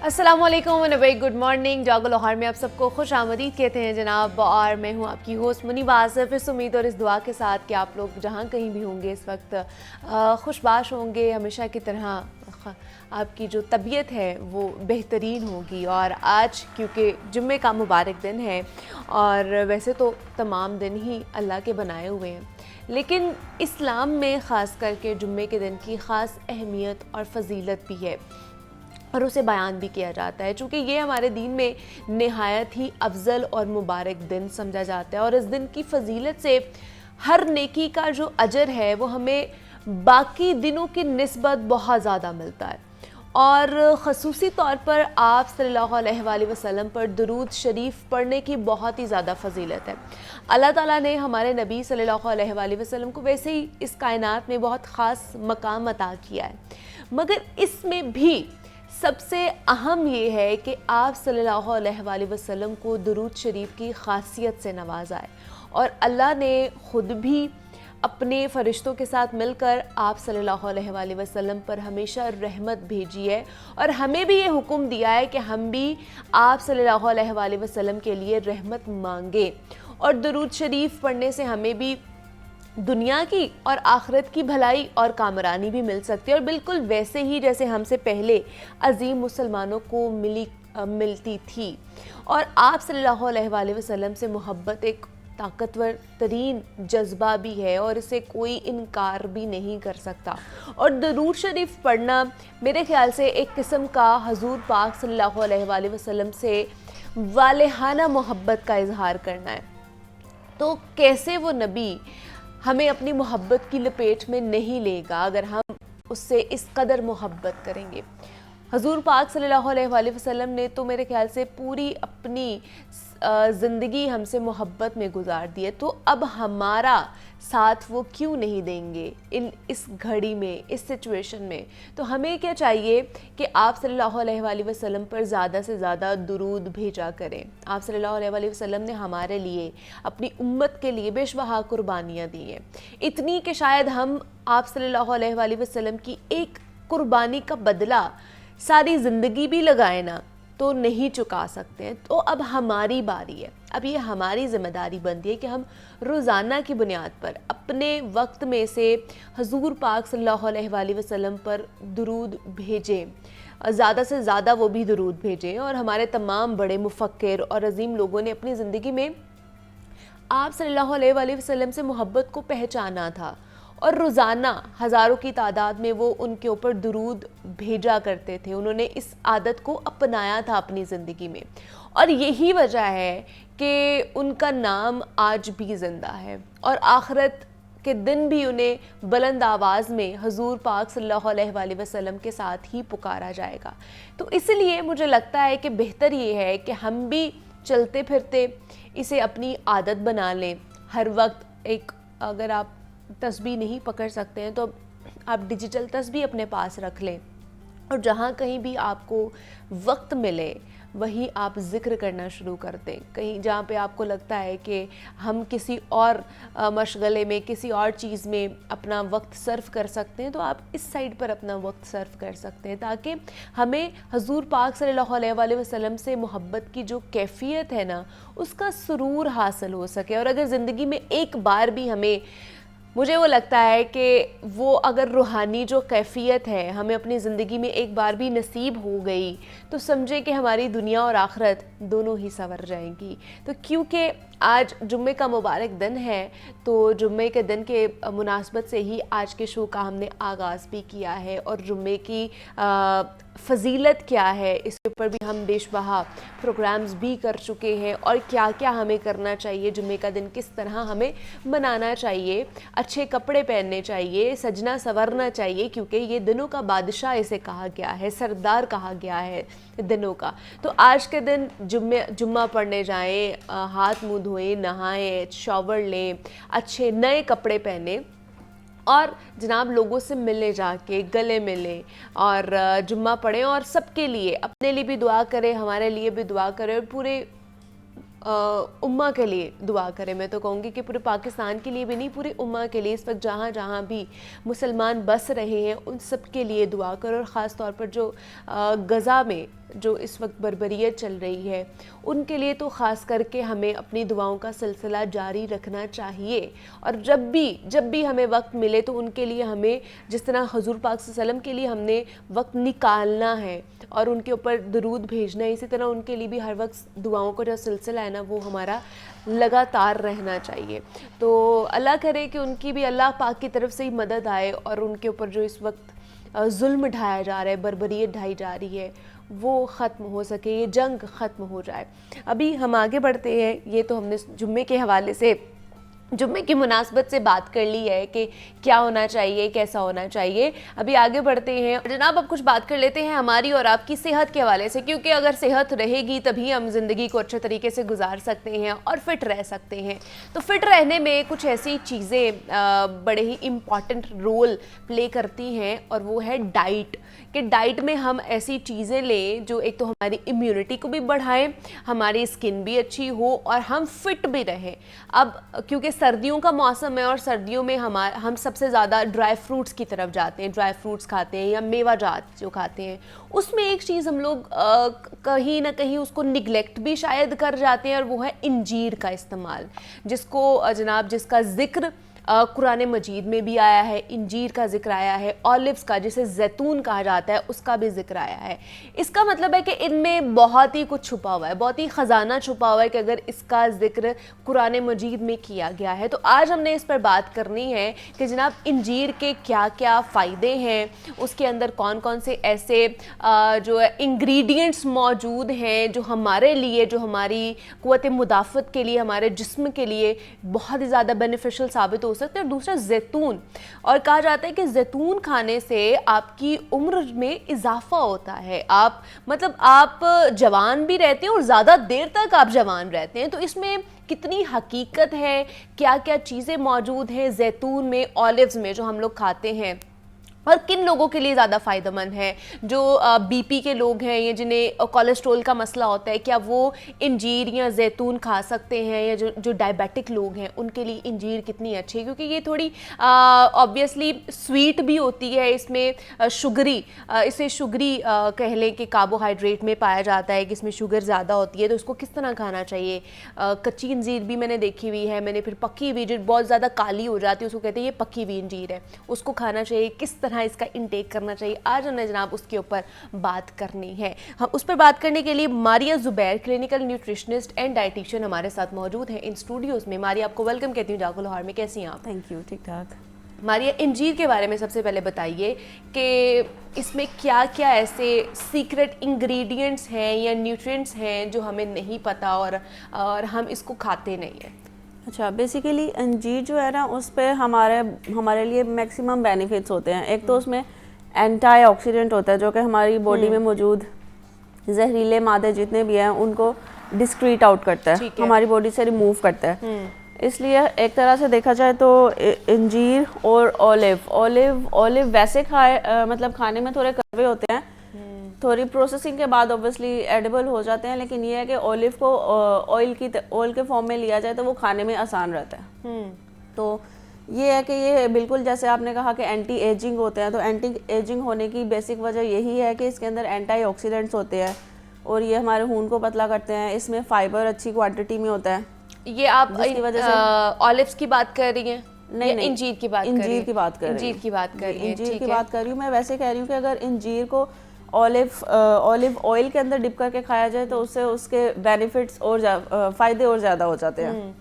अस्सलाम वालेकुम and very good morning. जागो लाहौर में आप सबको खुश आमदीद कहते हैं जनाब, और मैं हूँ आपकी होस्ट मुनीबा आसिफ। इस उम्मीद और इस दुआ के साथ कि आप लोग जहाँ कहीं भी होंगे इस वक्त खुशबाश होंगे, हमेशा की तरह आपकी जो तबीयत है वो बेहतरीन होगी। और आज क्योंकि जुम्मे का मुबारक दिन है, और वैसे तो तमाम दिन ही अल्लाह के बनाए हुए हैं, लेकिन इस्लाम में ख़ास करके जुम्मे के दिन की ख़ास अहमियत और फ़जीलत भी है और उसे बयान भी किया जाता है, चूँकि ये हमारे दीन में नहायत ही अफजल और मुबारक दिन समझा जाता है। और इस दिन की फजीलत से हर नेकी का जो अजर है वो हमें बाकी दिनों की निस्बत बहुत ज़्यादा मिलता है। और ख़ुसूसी तौर पर आप सल्लल्लाहु अलैहि वसल्लम पर दुरूद शरीफ पढ़ने की बहुत ही ज़्यादा फजीलत है। अल्लाह ताला ने हमारे नबी सल्लल्लाहु अलैहि वसल्लम को वैसे ही इस कायनात में बहुत ख़ास मकाम अता किया है, मगर इसमें भी सबसे अहम ये है कि आप सल्लल्लाहु अलैहि वसल्लम को दुरूद शरीफ की खासियत से नवाजा है। और अल्लाह ने ख़ुद भी अपने फ़रिश्तों के साथ मिलकर आप सल्लल्लाहु अलैहि वसल्लम पर हमेशा रहमत भेजी है, और हमें भी ये हुक्म दिया है कि हम भी आप सल्लल्लाहु अलैहि वसल्लम के लिए रहमत मांगे। और दुरूद शरीफ पढ़ने से हमें भी दुनिया की और आखिरत की भलाई और कामरानी भी मिल सकती है, और बिल्कुल वैसे ही जैसे हमसे पहले अजीम मुसलमानों को मिलती थी। और आप सल्लल्लाहु अलैहि वसल्लम से मोहब्बत एक ताकतवर तरीन जज्बा भी है, और इसे कोई इनकार भी नहीं कर सकता। और दुरूद शरीफ पढ़ना मेरे ख्याल से एक किस्म का हजूर पाक सल्लल्लाहु अलैहि वसल्लम से वालेहाना मोहब्बत का इजहार करना है। तो कैसे वो नबी हमें अपनी मोहब्बत की लपेट में नहीं लेगा अगर हम उससे इस कदर मोहब्बत करेंगे। हजूर पाक सल्लल्लाहु अलैहि वसल्लम ने तो मेरे ख्याल से पूरी अपनी ज़िंदगी हमसे मोहब्बत में गुजार दी है, तो अब हमारा साथ वो क्यों नहीं देंगे इस घड़ी में, इस सिचुएशन में। तो हमें क्या चाहिए कि आप सल्लल्लाहु अलैहि वसल्लम पर ज़्यादा से ज़्यादा दुरूद भेजा करें। आप सल्लल्लाहु अलैहि वसल्लम ने हमारे लिए, अपनी उम्मत के लिए बेशबहा कुर्बानियाँ दी हैं, इतनी कि शायद हम आप सल्लल्लाहु अलैहि वसल्लम की एक कुर्बानी का बदला सारी ज़िंदगी भी लगाए ना तो नहीं चुका सकते हैं। तो अब हमारी बारी है, अब ये हमारी ज़िम्मेदारी बनती है कि हम रोज़ाना की बुनियाद पर अपने वक्त में से हजूर पाक सल्लल्लाहु अलैहि वसल्लम पर दुरूद भेजें, ज़्यादा से ज़्यादा वो भी दुरूद भेजें। और हमारे तमाम बड़े मुफक्किर और अजीम लोगों ने अपनी ज़िंदगी में आप सल्लल्लाहु अलैहि वसल्लम से मोहब्बत को पहचाना था, और रोज़ाना हज़ारों की तादाद में वो उनके ऊपर दुरूद भेजा करते थे। उन्होंने इस आदत को अपनाया था अपनी ज़िंदगी में, और यही वजह है कि उनका नाम आज भी ज़िंदा है, और आखिरत के दिन भी उन्हें बुलंद आवाज़ में हजूर पाक सल्लल्लाहु अलैहि वसल्लम के साथ ही पुकारा जाएगा। तो इसलिए मुझे लगता है कि बेहतर ये है कि हम भी चलते फिरते इसे अपनी आदत बना लें। हर वक्त एक, अगर आप तस्बीह नहीं पकड़ सकते हैं तो आप डिजिटल तस्बीह अपने पास रख लें, और जहाँ कहीं भी आपको वक्त मिले वहीं आप ज़िक्र करना शुरू कर दें। कहीं जहाँ पे आपको लगता है कि हम किसी और मशगले में, किसी और चीज़ में अपना वक्त सर्फ कर सकते हैं, तो आप इस साइड पर अपना वक्त सर्फ कर सकते हैं, ताकि हमें हजूर पाक सल्लल्लाहु अलैहि वसल्लम से मोहब्बत की जो कैफियत है ना, उसका सुरूर हासिल हो सके। और अगर ज़िंदगी में एक बार भी हमें, मुझे वो लगता है कि वो अगर रूहानी जो कैफियत है हमें अपनी ज़िंदगी में एक बार भी नसीब हो गई, तो समझे कि हमारी दुनिया और आखिरत दोनों ही संवर जाएंगी। तो क्योंकि आज जुम्मे का मुबारक दिन है, तो जुम्मे के दिन के मुनासबत से ही आज के शो का हमने आगाज़ भी किया है, और जुम्मे की फ़जीलत क्या है इसके ऊपर भी हम बेशबहा प्रोग्राम्स भी कर चुके हैं, और क्या क्या हमें करना चाहिए, जुम्मे का दिन किस तरह हमें मनाना चाहिए, अच्छे कपड़े पहनने चाहिए, सजना संवरना चाहिए, क्योंकि ये दिनों का बादशाह इसे कहा गया है, सरदार कहा गया है दिनों का। तो आज के दिन जुम्मा पढ़ने जाएं, हाथ मुँह धोएं, नहाएं, शॉवर लें, अच्छे नए कपड़े पहने, और जनाब लोगों से मिलने जाके गले मिलें और जुम्मा पढ़ें, और सबके लिए, अपने लिए भी दुआ करें, हमारे लिए भी दुआ करें, और पूरे उम्मा के लिए दुआ करें। मैं तो कहूँगी कि पूरे पाकिस्तान के लिए भी नहीं, पूरी उम्मा के लिए, इस वक्त जहाँ जहाँ भी मुसलमान बस रहे हैं उन सब के लिए दुआ करें। और ख़ास तौर पर जो गज़ा में जो इस वक्त बर्बरियत चल रही है उनके लिए तो ख़ास करके हमें अपनी दुआओं का सिलसिला जारी रखना चाहिए। और जब भी हमें वक्त मिले तो उनके लिए हमें, जिस तरह हुज़ूर पाक सल्लल्लाहु अलैहि वसल्लम के लिए हमने वक्त निकालना है और उनके ऊपर दरूद भेजना है, इसी तरह उनके लिए भी हर वक्त दुआओं का जो सिलसिला है ना वो हमारा लगातार रहना चाहिए। तो अल्लाह करे कि उनकी भी अल्लाह पाक की तरफ से ही मदद आए और उनके ऊपर जो इस वक्त जुल्म ढाया जा रहा है, बर्बरियत ढाई जा रही है, वो ख़त्म हो सके, ये जंग ख़त्म हो जाए। अभी हम आगे बढ़ते हैं। ये तो हमने जुम्मे के हवाले से, जुम्मे की मुनासबत से बात कर ली है कि क्या होना चाहिए, कैसा होना चाहिए। अभी आगे बढ़ते हैं जनाब, अब कुछ बात कर लेते हैं हमारी और आपकी सेहत के हवाले से, क्योंकि अगर सेहत रहेगी तभी हम ज़िंदगी को अच्छे तरीके से गुजार सकते हैं और फिट रह सकते हैं। तो फिट रहने में कुछ ऐसी चीज़ें बड़े ही इम्पॉर्टेंट रोल प्ले करती हैं और वो है डाइट। कि डाइट में हम ऐसी चीज़ें लें जो एक तो हमारी इम्यूनिटी को भी बढ़ाएं, हमारी स्किन भी अच्छी हो और हम फिट भी रहें। अब क्योंकि सर्दियों का मौसम है और सर्दियों में हम सबसे ज़्यादा ड्राई फ्रूट्स की तरफ जाते हैं, ड्राई फ्रूट्स खाते हैं या मेवा जात जो खाते हैं, उसमें एक चीज़ हम लोग कहीं ना कहीं उसको निगलेक्ट भी शायद कर जाते हैं और वो है इंजीर का इस्तेमाल, जिसको जनाब जिसका ज़िक्र कुरान मजीद में भी आया है, इंजीर का जिक्र आया है, ऑलिव्स का जिसे जैतून कहा जाता है उसका भी जिक्र आया है। इसका मतलब है कि इनमें बहुत ही कुछ छुपा हुआ है, बहुत ही ख़जाना छुपा हुआ है कि अगर इसका जिक्र कुरान मजीद में किया गया है। तो आज हमने इस पर बात करनी है कि जनाब इंजीर के क्या क्या फ़ायदे हैं, उसके अंदर कौन कौन से ऐसे जो इंग्रेडिएंट्स मौजूद हैं जो हमारे लिए, जो हमारी क़ुव्वत मुदाफ़त के लिए, हमारे जिस्म के लिए बहुत ही ज़्यादा बेनिफिशियल साबित हो सकते हैं। और दूसरा जैतून, और कहा जाता है कि जैतून खाने से आपकी उम्र में इजाफा होता है, आप मतलब आप जवान भी रहते हैं और ज़्यादा देर तक आप जवान रहते हैं। तो इसमें कितनी हकीकत है, क्या क्या चीज़ें मौजूद हैं जैतून में, ऑलिव्स में जो हम लोग खाते हैं, और किन लोगों के लिए ज़्यादा फ़ायदेमंद है। जो बीपी के लोग हैं या जिन्हें कोलेस्ट्रॉल का मसला होता है, क्या वो इंजीर या जैतून खा सकते हैं, या जो डायबिटिक लोग हैं उनके लिए इंजीर कितनी अच्छी है, क्योंकि ये थोड़ी ऑब्वियसली स्वीट भी होती है, इसमें शुगरी, इसे शुगरी कह लें कि कार्बोहाइड्रेट में पाया जाता है कि इसमें शुगर ज़्यादा होती है। तो इसको किस तरह खाना चाहिए। कच्ची इंजीर भी मैंने देखी हुई है, मैंने फिर पकी हुई जो बहुत ज़्यादा काली हो जाती है उसको कहते हैं ये पकी हुई इंजीर है, उसको खाना चाहिए, किस तरह इसका इंटेक करना चाहिए। आज हमने जनाब उसके ऊपर बात करनी है। हम उस पर बात करने के लिए Maria Zubair, clinical nutritionist and dietitian हमारे साथ मौजूद है इन स्टूडियोज़ में। मारिया, आपको वेलकम कहती हूँ जागो लाहौर में, कैसी हैं आप? थैंक यू, ठीक ठाक। मारिया, इंजीर के बारे में सबसे पहले बताइए कि इसमें क्या क्या ऐसे सीक्रेट इंग्रेडिएंट्स हैं या न्यूट्रिएंट्स हैं जो हमें नहीं पता और हम इसको खाते नहीं हैं। अच्छा, बेसिकली अंजीर जो है ना उस पर हमारे लिए मैक्सिमम बेनिफिट्स होते हैं। एक तो उसमें एंटीऑक्सीडेंट होता है जो कि हमारी बॉडी में मौजूद जहरीले मादे जितने भी हैं उनको डिस्क्रीट आउट करता है, हमारी बॉडी से रिमूव करता है। इसलिए एक तरह से देखा जाए तो इंजीर और ऑलिव वैसे मतलब खाने में थोड़े कड़वे होते हैं, थोड़ी प्रोसेसिंग के बाद ऑब्वियसली एडिबल हो जाते हैं, लेकिन ये है कि ऑलिव को ऑयल के फॉर्म में लिया जाए तो वो खाने में आसान रहता है। तो ये है कि ये बिल्कुल जैसे आपने कहा कि एंटी एजिंग होते हैं, तो एंटी एजिंग होने की बेसिक वजह यही है कि इसके अंदर एंटीऑक्सीडेंट्स होते हैं और ये हमारे खून को पतला करते हैं। इसमें फाइबर अच्छी क्वांटिटी में होता है। ये आप वजह से ऑलिव्स की बात कर रही हैं? नहीं, इंजीर की बात कर रही हैं। इंजीर की बात कर रही हूँ। मैं वैसे कह रही हूँ कि अगर इंजीर को ऑलिव ऑयल के अंदर डिप करके खाया जाए तो उससे उसके बेनिफिट्स और फ़ायदे और ज़्यादा हो जाते हैं।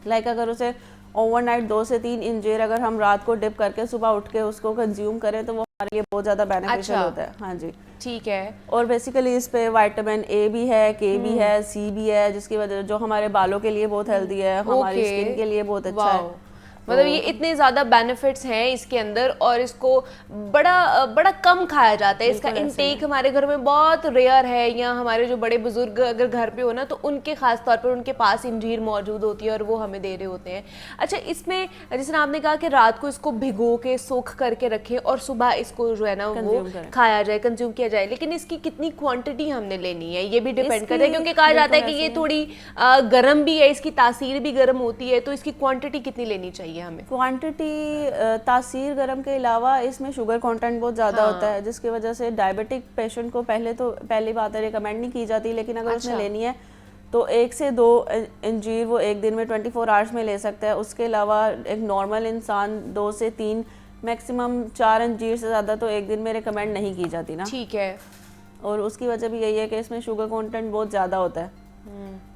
लाइक अगर उसे ओवरनाइट 2 से 3 इंजीर अगर हम रात को डिप करके सुबह उठ के उसको कंज्यूम करें तो वो हमारे लिए बहुत ज़्यादा बेनिफिशियल होता है। हाँ जी, ठीक है। और बेसिकली इस पे विटामिन ए भी है, के भी है, सी भी है, जिसकी वजह जो हमारे बालों के लिए बहुत हेल्दी है, हमारी स्किन के लिए बहुत अच्छा है। मतलब ये इतने ज़्यादा बेनिफिट्स हैं इसके अंदर और इसको बड़ा कम खाया जाता है। इसका इंटेक हमारे घर में बहुत रेयर है, या हमारे जो बड़े बुजुर्ग अगर घर पे हो ना तो उनके खास तौर पर उनके पास इंजीर मौजूद होती है और वो हमें दे रहे होते हैं। अच्छा, इसमें जिस तरह आपने कहा कि रात को इसको भिगो के सोख करके रखें और सुबह इसको जो है ना वो खाया जाए, कंज्यूम किया जाए, लेकिन इसकी कितनी क्वांटिटी हमने लेनी है ये भी डिपेंड करता है, क्योंकि कहा जाता है कि ये थोड़ी गर्म भी है, इसकी तासीर भी गर्म होती है, तो इसकी क्वांटिटी कितनी लेनी चाहिए हमें? क्वांटिटी तासीर गरम के अलावा इसमें शुगर कंटेंट बहुत ज़्यादा होता है, जिसकी वजह से डायबिटिक पेशेंट को पहली बात है रिकमेंड नहीं की जाती, लेकिन अगर उसने लेनी है तो 1 से 2 अंजीर वो एक दिन में 24 आवर्स में ले सकता है। उसके अलावा एक नॉर्मल इंसान 2 से 3 मैक्सिमम 4 अंजीर से ज़्यादा तो एक दिन में रिकमेंड नहीं की जाती ना। ठीक है। और उसकी वजह भी यही है कि इसमें शुगर कंटेंट बहुत ज़्यादा होता है,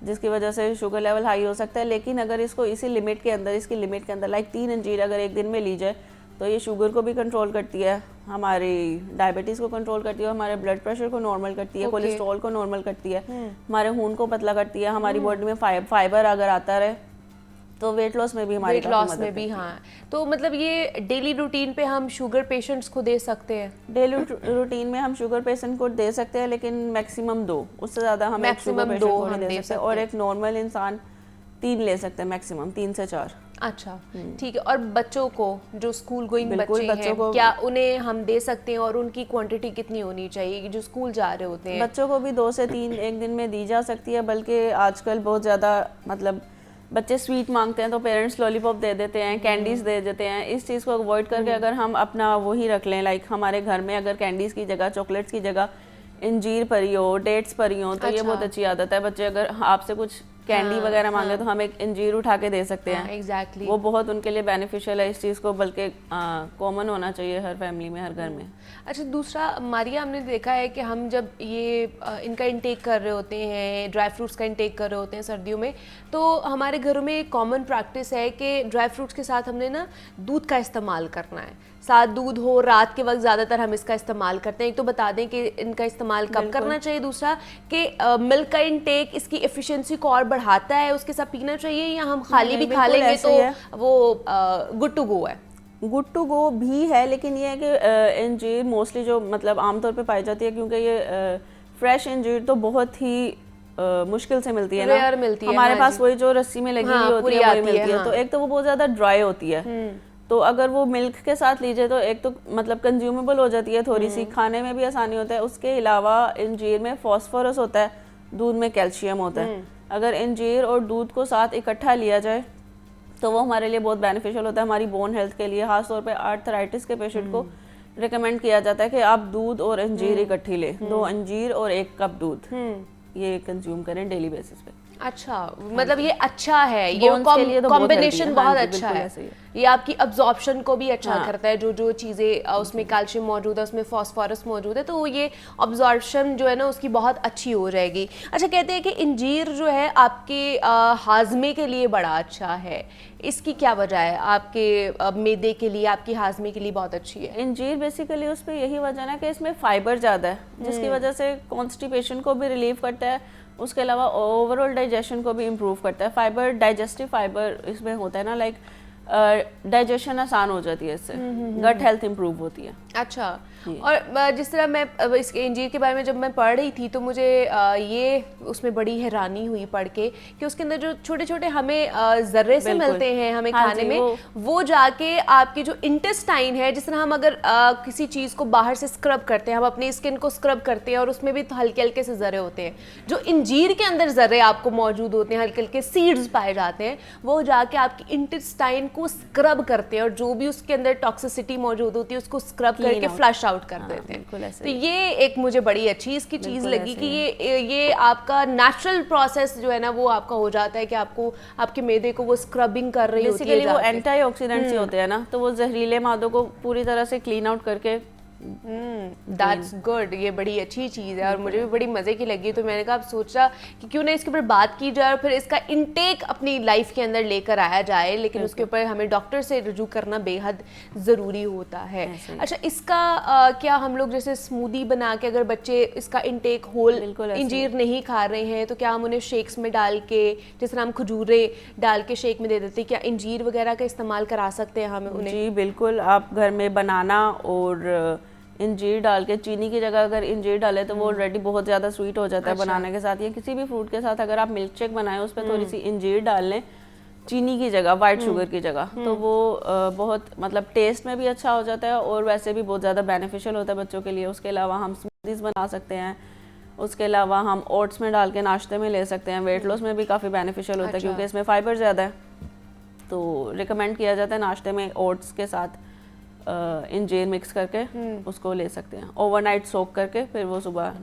जिसकी वजह से शुगर लेवल हाई हो सकता है। लेकिन अगर इसको इसी लिमिट के अंदर, इसकी लिमिट के अंदर लाइक 3 अंजीर अगर एक दिन में ली जाए तो ये शुगर को भी कंट्रोल करती है, हमारी डायबिटीज़ को कंट्रोल करती है, हमारे ब्लड प्रेशर को नॉर्मल करती है, कोलेस्ट्रॉल को नॉर्मल करती है, हमारे खून को पतला करती है, हमारी बॉडी में फाइबर अगर आता रहे तो वेट लॉस में भी हमारी वेट लॉस में भी। हाँ, तो मतलब ये डेली रूटीन पे हम शुगर पेशेंट्स को दे सकते हैं? डेली रूटीन में हम शुगर पेशेंट को दे सकते हैं, लेकिन मैक्सिमम 2, उससे ज़्यादा हम मैक्सिमम 2 हम दे सकते हैं, और एक नॉर्मल इंसान 3 ले सकते हैं, मैक्सिमम 3 से 4। अच्छा, ठीक है। और बच्चों को, जो स्कूल गोइंग बच्चे हैं, क्या उन्हें हम दे सकते हैं और उनकी क्वांटिटी कितनी होनी चाहिए जो स्कूल जा रहे होते हैं? बच्चों को भी 2 से 3 एक दिन में दी जा सकती है, बल्कि आजकल बहुत ज़्यादा मतलब बच्चे स्वीट मांगते हैं तो पेरेंट्स लॉलीपॉप दे देते हैं, कैंडीज़ दे देते हैं। इस चीज़ को अवॉइड करके अगर हम अपना वही रख लें, लाइक हमारे घर में अगर कैंडीज़ की जगह, चॉकलेट्स की जगह अंजीर परी हो, डेट्स परी हो, तो ये बहुत अच्छी आदत है। बच्चे अगर आपसे कुछ कैंडी वगैरह मांगे तो हम एक अंजीर उठा के दे सकते हैं। एग्जैक्टली, वो बहुत उनके लिए बेनिफिशियल है इस चीज़ को, बल्कि कॉमन होना चाहिए हर फैमिली में, हर घर में। अच्छा, दूसरा मारिया, हमने देखा है कि हम जब ये इनका इंटेक कर रहे होते हैं, ड्राई फ्रूट्स का इंटेक कर रहे होते हैं सर्दियों में, तो हमारे घरों में एक कॉमन प्रैक्टिस है कि ड्राई फ्रूट्स के साथ हमने ना दूध का इस्तेमाल करना है। साथ दूध हो, रात के वक्त ज़्यादातर हम इसका इस्तेमाल करते हैं। एक तो बता दें कि इनका इस्तेमाल कब करना चाहिए, दूसरा कि मिल्क का इंटेक इसकी एफिशिएंसी को और बढ़ाता है, उसके साथ पीना चाहिए, या हम खाली भी खा लेंगे तो वो गुड टू गो है? गुड टू गो भी है, लेकिन ये है कि अंजीर मोस्टली जो मतलब आमतौर पे पाई जाती है, क्योंकि ये फ्रेश अंजीर तो बहुत ही मुश्किल से मिलती है ना, रेयर मिलती है हमारे पास वही जो रस्सी में लगी हुई होती है वही मिलती है। तो एक तो वो बहुत ज़्यादा ड्राई होती है, तो अगर वो मिल्क के साथ लीजिए तो एक तो मतलब कंज्यूमेबल हो जाती है थोड़ी सी, खाने में भी आसानी होता है। उसके अलावा अंजीर में फास्फोरस होता है, दूध में कैल्शियम होता है। अगर अंजीर और दूध को साथ इकट्ठा लिया जाए तो वो हमारे लिए बहुत बेनिफिशियल होता है, हमारी बोन हेल्थ के लिए। खासतौर पे आर्थराइटिस के पेशेंट को रिकमेंड किया जाता है कि आप दूध और अंजीर इकट्ठी लें, 2 अंजीर और 1 कप दूध ये कंज्यूम करें डेली बेसिस पे। अच्छा, मतलब ये अच्छा है, ये कॉम्बिनेशन बहुत अच्छा है। ये आपकी अब्जॉर्प्शन को भी अच्छा करता है, जो चीज़ें उसमें कैल्शियम मौजूद है, उसमें फास्फोरस मौजूद है, तो ये अब्जॉर्प्शन जो है ना उसकी बहुत अच्छी हो जाएगी। अच्छा, कहते हैं कि इंजीर जो है आपके हाजमे के लिए बड़ा अच्छा है, इसकी क्या वजह है? आपके मैदे के लिए, आपकी हाजमे के लिए बहुत अच्छी है इंजीर। बेसिकली उस पर यही वजह है कि इसमें फाइबर ज़्यादा है, जिसकी वजह से कॉन्स्टिपेशन को भी रिलीव करता है, उसके अलावा ओवरऑल डाइजेशन को भी इम्प्रूव करता है। फाइबर, डाइजेस्टिव फाइबर इसमें होता है ना, लाइक डाइजेशन आसान हो जाती है इससे, गट हेल्थ इम्प्रूव होती है। अच्छा, और जिस तरह मैं इसके इंजीर के बारे में जब मैं पढ़ रही थी तो मुझे ये उसमें बड़ी हैरानी हुई पढ़ के कि उसके अंदर जो छोटे छोटे हमें जर्रे से मिलते हैं हमें खाने में, वो जाके आपकी जो इंटेस्टाइन है, जिस तरह हम अगर किसी चीज़ को बाहर से स्क्रब करते हैं, हम अपनी स्किन को स्क्रब करते हैं और उसमें भी तो हल्के हल्के से जर्रे होते हैं, जो इंजीर के अंदर जर्रे आपको मौजूद होते हैं, हल्के हल्के सीड्स पाए जाते हैं, वो जाके आपकी इंटेस्टाइन को स्क्रब करते हैं और जो भी उसके अंदर टॉक्सिसिटी मौजूद होती है उसको स्क्रब करके फ्लश आउट कर देते हैं। तो ये एक मुझे बड़ी अच्छी इसकी चीज़ लगी कि ये आपका नेचुरल प्रोसेस जो है ना वो आपका हो जाता है कि आपको आपके मैदे को वो स्क्रबिंग कर रही होती है। वो एंटीऑक्सीडेंट्स होते हैं ना, तो वो जहरीले मादों को पूरी तरह से क्लीन आउट करके दैट्स गुड, ये बड़ी अच्छी चीज़ है और मुझे भी बड़ी मज़े की लगी। तो मैंने कहा अब सोचा कि क्यों ना इसके ऊपर बात की जाए और फिर इसका इनटेक अपनी लाइफ के अंदर लेकर आया जाए, लेकिन उसके ऊपर हमें डॉक्टर से रुजू करना बेहद ज़रूरी होता है। अच्छा, इसका क्या हम लोग जैसे स्मूदी बना के अगर बच्चे इसका इनटेक होल इंजीर नहीं खा रहे हैं तो क्या हम उन्हें शेक्स में डाल के, जिस तरह हम खजूरे डाल के शेक में दे देते हैं, क्या इंजीर वगैरह का इस्तेमाल करा सकते हैं हम उन्हें? जी बिल्कुल, आप घर में बनाना और इंजीर डाल के, चीनी की जगह अगर इंजीर डालें तो वो ऑलरेडी बहुत ज़्यादा स्वीट हो जाता है बनाने के साथ, या किसी भी फ्रूट के साथ अगर आप मिल्क शेक बनाएं उस पर थोड़ी सी इंजीर डाल लें चीनी की जगह, वाइट शुगर की जगह, तो वो बहुत मतलब टेस्ट में भी अच्छा हो जाता है और वैसे भी बहुत ज़्यादा बेनिफिशियल होता है बच्चों के लिए। उसके अलावा हम स्मूदीज़ बना सकते हैं, उसके अलावा हम ओट्स में डाल के नाश्ते में ले सकते हैं। वेट लॉस में भी काफ़ी बेनिफिशियल होता है क्योंकि इसमें फाइबर ज़्यादा है, तो रिकमेंड किया जाता है नाश्ते में ओट्स के साथ इंजीर मिक्स करके उसको ले सकते हैं, ओवरनाइट सोक करके फिर वो सुबह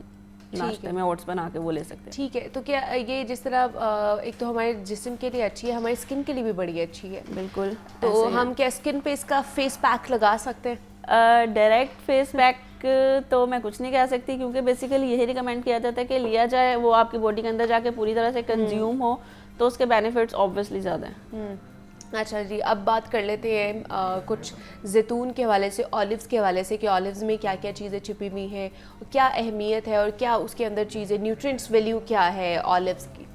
नाश्ते में ओट्स बना के वो ले सकते हैं। ठीक है, तो क्या ये जिस तरह एक तो हमारे जिस्म के लिए अच्छी है, हमारी स्किन के लिए भी बड़ी अच्छी है। बिल्कुल, तो हम क्या स्किन पे इसका फेस पैक लगा सकते हैं? डायरेक्ट फेस पैक तो मैं कुछ नहीं कह सकती क्योंकि बेसिकली यही रिकमेंड किया जाता है कि लिया जाए, वो आपकी बॉडी के अंदर जाके पूरी तरह से कंज्यूम हो, तो उसके बेनिफिट्स ऑब्वियसली ज़्यादा हैं। अच्छा जी, अब बात कर लेते हैं कुछ जैतून के हवाले से, ऑलिव्स के हवाले से कि ऑलिव्स में क्या क्या चीज़ें छिपी हुई हैं, क्या अहमियत है और क्या उसके अंदर चीज़ें, न्यूट्रिएंट्स वैल्यू क्या है ऑलिव्स की?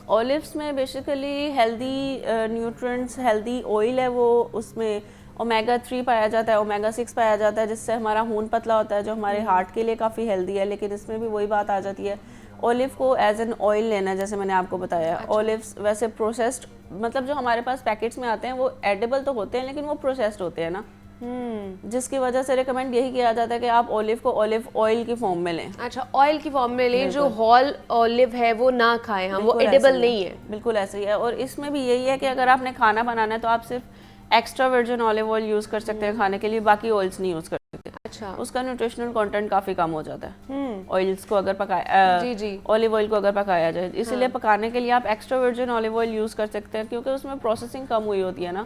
ऑलिव्स में basically healthy nutrients, healthy oil है वो, उसमें ओमेगा 3 पाया जाता है, ओमेगा 6 पाया जाता है, जिससे हमारा खून पतला होता है, जो हमारे हार्ट के लिए काफ़ी हेल्दी है। लेकिन इसमें भी वही बात आ जाती है, ऑलिव को एज एन ऑयल लेना है, जैसे मैंने आपको बताया। ऑलिव्स वैसे प्रोसेस्ड, मतलब जो हमारे पास पैकेट्स में आते हैं वो एडिबल तो होते हैं लेकिन वो प्रोसेस्ड होते हैं ना, जिसकी वजह से रिकमेंड यही किया जाता है कि आप ऑलिव को ऑलिव ऑयल की फॉर्म में लें। अच्छा, ऑयल की फॉर्म में लें, जो होल ऑलिव है वो ना खाएं हम, वो एडिबल नहीं है। बिल्कुल ऐसे ही है। और इसमें भी यही है कि अगर आपने खाना बनाना है तो आप सिर्फ extra virgin olive oil use कर सकते हैं खाने के लिए, बाकी ऑयल्स नहीं यूज़ कर सकते। अच्छा, उसका न्यूट्रिशनल कंटेंट काफ़ी कम हो जाता है ऑयल्स को अगर पकाया, ऑलिव ऑयल को अगर पकाया जाए। इसीलिए पकाने के लिए आप extra virgin olive oil use कर सकते हैं क्योंकि उसमें प्रोसेसिंग कम हुई होती है ना,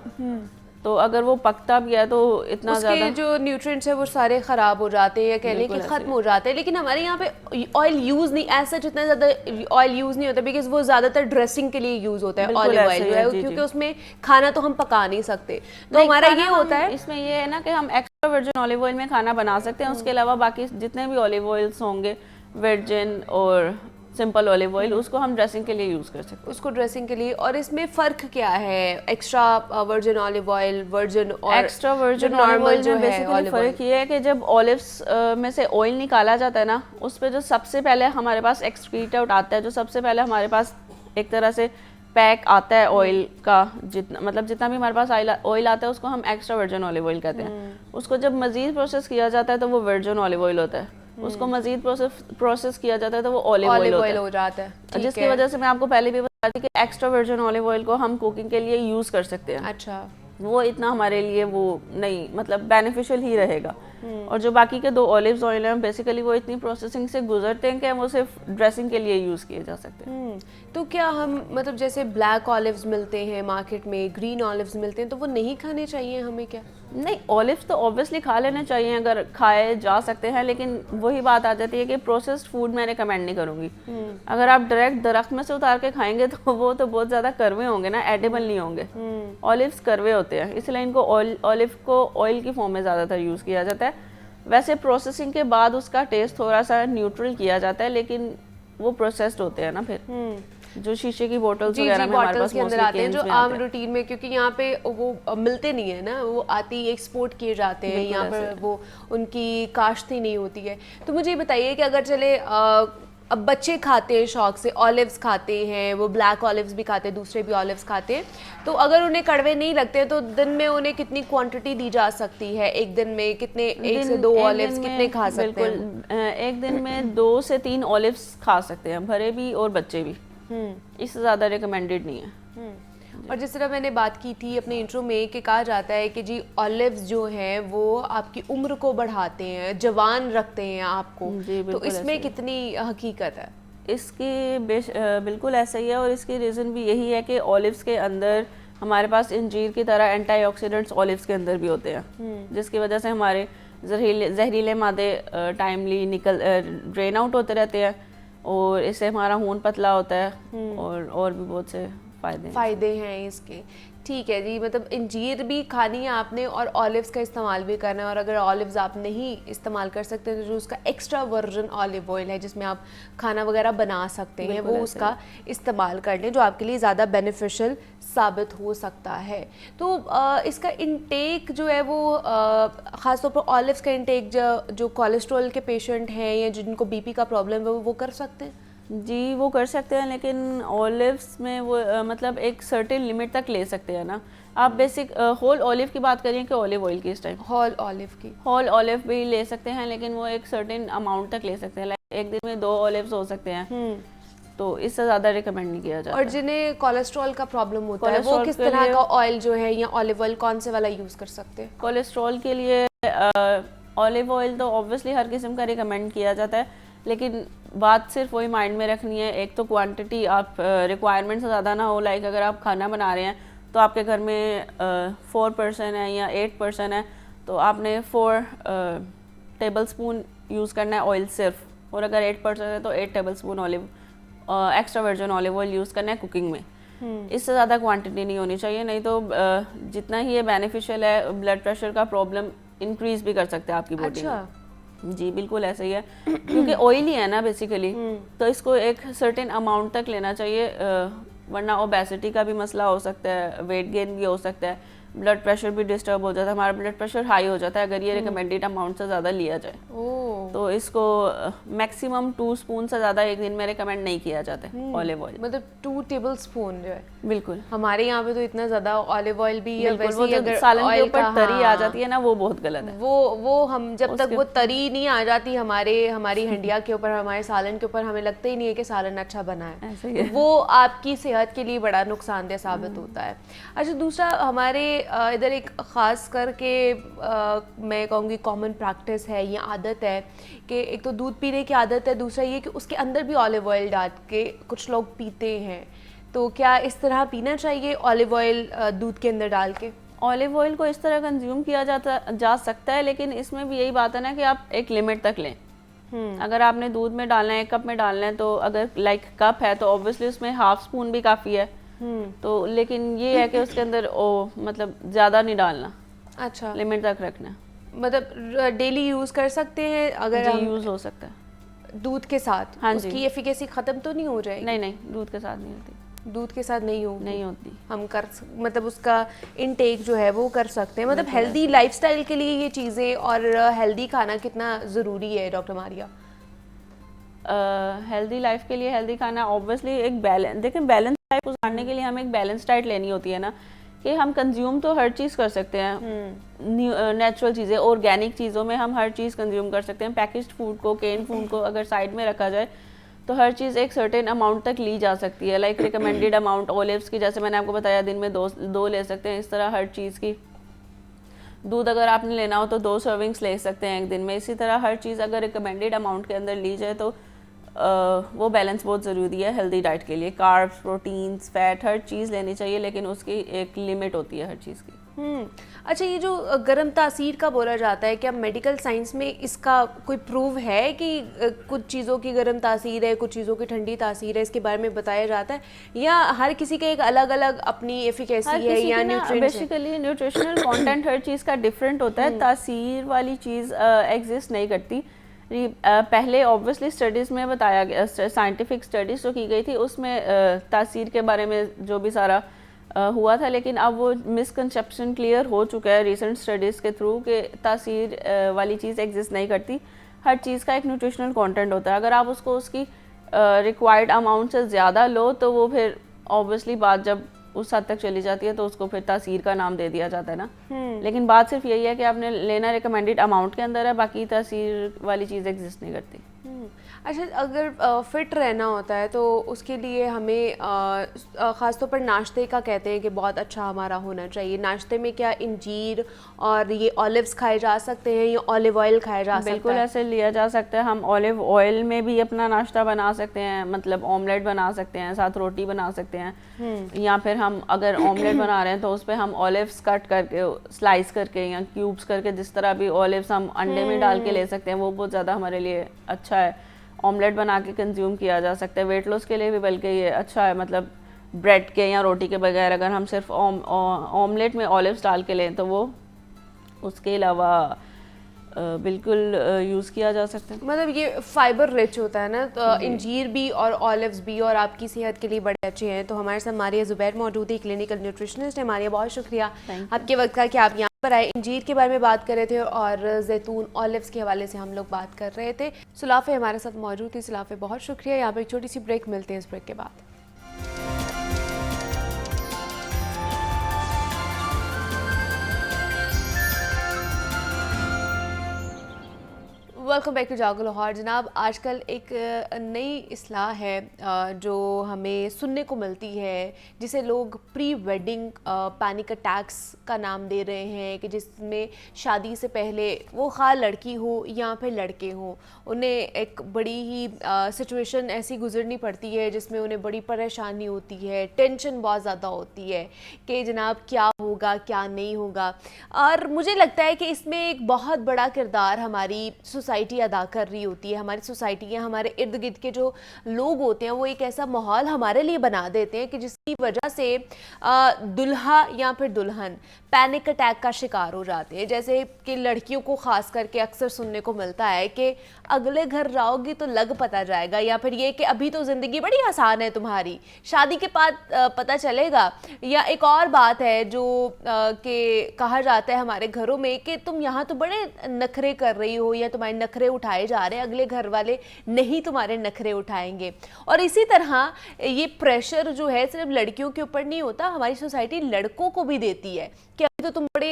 तो अगर वो पकता भी है तो इतना ज़्यादा जो न्यूट्रिएंट्स है वो सारे ख़राब हो जाते हैं या कह लें कि ख़त्म हो जाते हैं। लेकिन हमारे यहाँ पे ऑयल यूज़ नहीं, ऐसा जितना ज़्यादा ऑयल यूज़ नहीं होता, बिकॉज वो ज़्यादातर ड्रेसिंग के लिए यूज़ होता है ऑलिव ऑयल जो है, क्योंकि उसमें खाना तो हम पका नहीं सकते। तो हमारा ये होता है, इसमें ये है ना कि हम एक्स्ट्रा वर्जिन ऑलिव ऑयल में खाना बना सकते हैं, उसके अलावा बाकी जितने भी ऑलिव ऑयल्स होंगे, वर्जिन और सिंपल ऑलिव ऑयल, उसको हम ड्रेसिंग के लिए यूज़ कर सकते हैं। उसको ड्रेसिंग के लिए। और इसमें फ़र्क क्या है extra virgin olive oil, virgin और एक्स्ट्रा वर्जिन नॉर्मल जो है? बेसिकली फ़र्क ये है कि जब ऑलिव्स में से ऑयल निकाला जाता है ना, उस पर जो सबसे पहले हमारे पास एक्सक्रीट आउट आता है, जो सबसे पहले हमारे पास एक तरह से पैक आता है ऑयल का, जितना मतलब जितना भी हमारे पास ऑयल आता है उसको हम एक्स्ट्रा वर्जिन ऑलिव ऑयल कहते हैं। उसको जब मज़ीद प्रोसेस किया जाता है तो वो वर्जिन ऑलिव ऑयल होता है, उसको मजीद प्रोसेस किया जाता है तो वो ऑलिव ऑयल हो जाता है। जिसकी वजह से मैं आपको पहले भी बता दी कि एक्स्ट्रा वर्जिन ऑलिव ऑयल को हम कुकिंग के लिए यूज़ कर सकते हैं। अच्छा, वो इतना हमारे लिए वो नहीं, मतलब बेनिफिशियल ही रहेगा। और जो बाकी के दो ऑलिव्स ऑयल हैं बेसिकली वो इतनी प्रोसेसिंग से गुजरते हैं कि वो सिर्फ ड्रेसिंग के लिए यूज़ किए जा सकते हैं। तो क्या हम मतलब जैसे ब्लैक ऑलिव्स मिलते हैं मार्केट में, ग्रीन ऑलिव्स मिलते हैं, तो वो नहीं खाने चाहिए हमें क्या? नहीं, ऑलिव्स तो ऑब्वियसली खा लेने चाहिए अगर खाए जा सकते हैं, लेकिन वही बात आ जाती है कि प्रोसेस्ड फूड मैं रिकमेंड नहीं करूँगी। अगर आप डायरेक्ट दरख्त में से उतार के खाएंगे तो वो तो बहुत ज़्यादा कड़वे होंगे ना, एडिबल नहीं होंगे। ऑलिव्स कड़वे होते हैं, इसलिए इनको ऑलिव को ऑयल की फॉर्म में ज़्यादातर यूज़ किया जाता है। वैसे प्रोसेसिंग के बाद उसका टेस्ट थोड़ा सा न्यूट्रल किया जाता है, लेकिन वो प्रोसेस्ड होते हैं ना फिर। जो शीशे की बोटल्स वगैरह में हमारे पास के अंदर आते हैं, जो आम रूटीन में, क्योंकि यहाँ पे वो मिलते नहीं है ना, वो आती एक्सपोर्ट किए जाते हैं, यहाँ पर वो उनकी काश्ती नहीं होती है। तो मुझे ये बताइए कि अगर चले अब बच्चे खाते हैं शौक से, ऑलिव्स खाते हैं, वो ब्लैक ऑलिव्स भी खाते हैं, दूसरे भी ऑलिव्स खाते हैं, तो अगर उन्हें कड़वे नहीं लगते तो दिन में उन्हें कितनी क्वांटिटी दी जा सकती है? एक दिन में कितने, 1 से 2 ऑलिव्स कितने खा सकते हैं? एक दिन में 2 से 3 ऑलिव्स खा सकते हैं, बड़े भी और बच्चे भी। इससे ज़्यादा रिकमेंडेड नहीं है। और जिस तरह मैंने बात की थी अपने इंट्रो में कि कहा जाता है कि जी ऑलिव्स जो हैं वो आपकी उम्र को बढ़ाते हैं, जवान रखते हैं आपको, तो इसमें कितनी हकीकत है? इसकी बिल्कुल ऐसा ही है, और इसकी रीज़न भी यही है कि ऑलिव्स के अंदर हमारे पास इंजीर की तरह एंटीऑक्सीडेंट्स ऑलिव्स के अंदर भी होते हैं, जिसकी वजह से हमारे जहरीले मादे टाइमली ड्रेन आउट होते रहते हैं और इससे हमारा खून पतला होता है और भी बहुत से फ़ायदे हैं इसके। ठीक है जी, मतलब इंजीर भी खानी है आपने और ऑलिव्स का इस्तेमाल भी करना है, और अगर ऑलिव्स आप नहीं इस्तेमाल कर सकते तो जो उसका एक्स्ट्रा वर्जन ऑलिव ऑयल है जिसमें आप खाना वगैरह बना सकते हैं वो उसका इस्तेमाल कर लें, जो आपके लिए ज़्यादा बेनिफिशियल साबित हो सकता है। तो इसका इंटेक जो है वो ख़ासतौर पर ऑलिव्स का इंटेक जो कोलेस्ट्रॉल के पेशेंट हैं या जिनको बीपी का प्रॉब्लम है वो कर सकते हैं? जी वो कर सकते हैं, लेकिन ऑलिव्स में वो मतलब एक सर्टेन लिमिट तक ले सकते हैं ना। आप बेसिक होल ऑलिव की बात करें कि ऑलिव ऑयल की? इस टाइम होल ऑलिव भी ले सकते हैं, लेकिन वो एक सर्टेन अमाउंट तक ले सकते हैं। एक दिन में 2 ऑलिव्स हो सकते हैं, तो इससे ज़्यादा रिकमेंड नहीं किया जाता। और जिन्हें कोलेस्ट्रॉल का प्रॉब्लम होता है वो किस तरह का ऑयल जो है या ऑलिव ऑयल कौन से वाला यूज़ कर सकते हैं? कोलेस्ट्रॉल के लिए ऑलिव ऑयल तो ऑब्वियसली हर किस्म का रिकमेंड किया जाता है, लेकिन बात सिर्फ वही माइंड में रखनी है, एक तो क्वांटिटी आप रिक्वायरमेंट से ज़्यादा ना हो। लाइक अगर आप खाना बना रहे हैं तो आपके घर में 4 पर्सन है या 8 पर्सन है, तो आपने 4 टेबल स्पून यूज़ करना है ऑयल सिर्फ, और अगर 8 पर्सन है तो 8 table spoon extra virgin olive oil use करना है कुकिंग में। इससे ज़्यादा क्वांटिटी नहीं होनी चाहिए, नहीं तो जितना ही ये बेनिफिशियल है ब्लड प्रेशर का प्रॉब्लम इंक्रीज भी कर सकते हैं आपकी बॉडी में। जी बिल्कुल ऐसा ही है, क्योंकि ऑयली है ना बेसिकली, तो इसको एक सर्टेन अमाउंट तक लेना चाहिए, वरना ओबेसिटी का भी मसला हो सकता है, वेट गेन भी हो सकता है, ब्लड प्रेशर भी डिस्टर्ब हो जाता है, हमारा ब्लड प्रेशर हाई हो जाता है अगर ये रिकमेंडेड अमाउंट से ज़्यादा लिया जाए। तो इसको मैक्सिमम 2 स्पून से ज़्यादा एक दिन में रिकमेंड नहीं किया जाता है ऑलिव ऑयल, मतलब 2 टेबल स्पून जो है। बिल्कुल, हमारे यहाँ पे तो इतना ज़्यादा ऑलिव ऑयल भी या वैसे ही अगर सालन के ऊपर तरी आ जाती है ना, वो बहुत गलत है। वो हम जब तक वो तरी नहीं आ जाती हमारी हंडिया के ऊपर, हमारे सालन के ऊपर, हमें लगता ही नहीं है कि सालन अच्छा बना है, वो आपकी सेहत के लिए बड़ा नुकसानदेह साबित होता है। अच्छा, दूसरा हमारे इधर एक ख़ास करके मैं कहूँगी कॉमन प्रैक्टिस है या आदत है कि एक तो दूध पीने की आदत है, दूसरा ये कि उसके अंदर भी ऑलिव ऑयल डाल के कुछ लोग पीते हैं। तो क्या इस तरह पीना चाहिए ऑलिव ऑयल दूध के अंदर डाल के? ऑलिव ऑयल को इस तरह कंज्यूम किया जा सकता है, लेकिन इसमें भी यही बात है ना कि आप एक लिमिट तक लें। अगर आपने दूध में डालना है, 1 कप में डालना है, तो अगर लाइक कप है तो ऑब्वियसली उसमें 1/2 स्पून भी काफ़ी है। तो लेकिन ये है कि उसके अंदर मतलब ज़्यादा नहीं डालना, अच्छा लिमिट तक रखना। मतलब डेली यूज़ कर सकते हैं अगर हम यूज़ हो सकता है दूध के साथ? हाँ, उसकी एफिकेसी ख़त्म तो नहीं हो जाएगी? नहीं, दूध के साथ नहीं होती। दूध के साथ नहीं होती। हम मतलब उसका इनटेक जो है वो कर सकते हैं। मतलब हेल्दी लाइफस्टाइल के लिए ये चीज़ें और हेल्दी खाना कितना ज़रूरी है डॉक्टर मारिया? हेल्दी लाइफ के लिए हेल्दी खाना ऑब्वियसली एक बैलेंस, देखें बैलेंस लाइफ गुजारने के लिए हमें एक बैलेंस डाइट लेनी होती है ना, कि हम कंज्यूम तो हर चीज़ कर सकते हैं, नेचुरल चीज़ें, ऑर्गेनिक चीज़ों में हम हर चीज़ कंज्यूम कर सकते हैं। पैकेज्ड फूड को, केन फूड को अगर साइड में रखा जाए तो हर चीज़ एक सर्टेन अमाउंट तक ली जा सकती है। लाइक रिकमेंडेड अमाउंट ऑलिव्स की, जैसे मैंने आपको बताया, दिन में 2 ले सकते हैं। इस तरह हर चीज़ की, दूध अगर आपने लेना हो तो 2 सर्विंग्स ले सकते हैं एक दिन में। इसी तरह हर चीज़ अगर रिकमेंडेड अमाउंट के अंदर ली जाए तो वो बैलेंस बहुत ज़रूरी है हेल्दी डाइट के लिए। कार्ब्स, प्रोटीन्स, फैट, हर चीज़ लेनी चाहिए, लेकिन उसकी एक लिमिट होती है हर चीज़ की। अच्छा, ये जो गर्म तासीर का बोला जाता है, क्या मेडिकल साइंस में इसका कोई प्रूव है कि कुछ चीज़ों की गर्म तासीर है, कुछ चीज़ों की ठंडी तासीर है, इसके बारे में बताया जाता है, या हर किसी का एक अलग अलग अपनी एफिकेसी है या न्यूट्रिएंट्स? बेसिकली न्यूट्रिशनल कंटेंट हर चीज़ का डिफरेंट होता है। तासीर वाली चीज़ एग्जिस्ट नहीं करती। पहले ऑब्वियसली स्टडीज़ में बताया गया, साइंटिफिक स्टडीज़ जो की गई थी उसमें तासीर के बारे में जो भी सारा हुआ था, लेकिन अब वो मिसकंसेप्शन क्लियर हो चुका है रिसेंट स्टडीज़ के थ्रू कि तासीर वाली चीज़ एग्जिस्ट नहीं करती। हर चीज़ का एक न्यूट्रिशनल कंटेंट होता है। अगर आप उसको उसकी रिक्वायर्ड अमाउंट से ज़्यादा लो तो वो फिर ऑब्वियसली बात जब उस हद तक चली जाती है तो उसको फिर तासीर का नाम दे दिया जाता है ना। लेकिन बात सिर्फ यही है कि आपने लेना रिकमेंडेड अमाउंट के अंदर है, बाकी तासीर वाली चीज़ एग्जिस्ट नहीं करती। अच्छा, अगर फिट रहना होता है तो उसके लिए हमें ख़ासतौर पर नाश्ते का कहते हैं कि बहुत अच्छा हमारा होना चाहिए। नाश्ते में क्या इंजीर और ये ऑलिव्स खाए जा सकते हैं या ऑलिव ऑयल खाया जा सकता है? बिल्कुल ऐसे लिया जा सकता है। हम ऑलिव ऑयल में भी अपना नाश्ता बना सकते हैं, मतलब ऑमलेट बना सकते हैं, साथ रोटी बना सकते हैं। या फिर हम अगर ऑमलेट बना रहे हैं तो उस पर हम ऑलिव्स कट करके, स्लाइस करके या क्यूब्स करके, जिस तरह भी ऑलिव्स हम अंडे में डाल के ले सकते हैं, वो बहुत ज़्यादा हमारे लिए अच्छा है। ऑमलेट बना के कंज्यूम किया जा सकता है, वेट लॉस के लिए भी बल्कि ये अच्छा है। मतलब ब्रेड के या रोटी के बगैर अगर हम सिर्फ ऑमलेट में ऑलिव्स डाल के लें तो वो उसके अलावा बिल्कुल यूज़ किया जा सकता है। मतलब ये फाइबर रिच होता है ना, तो इंजीर भी और ऑलिव्स भी, और आपकी सेहत के लिए बड़े अच्छे हैं। तो हमारे साथ मारिया ज़ुबैर मौजूद है, क्लिनिकल न्यूट्रिशनिस्ट है। मारिया, बहुत शुक्रिया आपके वक्त का कि आप यहाँ पर आए। इंजीर के बारे में बात कर रहे थे और जैतून ऑलिव्स के हवाले से हम लोग बात कर रहे थे। सुलाफ़े हमारे साथ मौजूद थी। सुलाफ़े, बहुत शुक्रिया। यहाँ पर एक छोटी सी ब्रेक, मिलते हैं इस ब्रेक के बाद। वेलकम बैक टू जागो लाहौर। जनाब, आजकल एक नई इस्लाह है जो हमें सुनने को मिलती है, जिसे लोग प्री वेडिंग पैनिक अटैक्स का नाम दे रहे हैं, कि जिसमें शादी से पहले वो खा लड़की हो या फिर लड़के हो, उन्हें एक बड़ी ही सिचुएशन ऐसी गुजरनी पड़ती है जिसमें उन्हें बड़ी परेशानी होती है, टेंशन बहुत ज़्यादा होती है कि जनाब क्या होगा क्या नहीं होगा। और मुझे लगता है कि इसमें एक बहुत बड़ा किरदार हमारी सोसाइटी अदा कर रही होती है। हमारी सोसाइटी या हमारे इर्द गिर्द के जो लोग होते हैं वो एक ऐसा माहौल हमारे लिए बना देते हैं कि जिसकी वजह से दुल्हा या फिर दुल्हन पैनिक अटैक का शिकार हो जाते हैं। जैसे कि लड़कियों को ख़ास करके अक्सर सुनने को मिलता है कि अगले घर जाओगी तो लग पता जाएगा, या फिर ये कि अभी तो ज़िंदगी बड़ी आसान है तुम्हारी, शादी के बाद पता चलेगा। या एक और बात है जो कि कहा जाता है हमारे घरों में कि तुम यहाँ तो बड़े नखरे कर रही हो या तुम्हारे नखरे उठाए जा रहे हैं, अगले घर वाले नहीं तुम्हारे नखरे उठाएंगे। और इसी तरह ये प्रेशर जो है सिर्फ लड़कियों के ऊपर नहीं होता, हमारी सोसाइटी लड़कों को भी देती है कि अभी तो तुम बड़े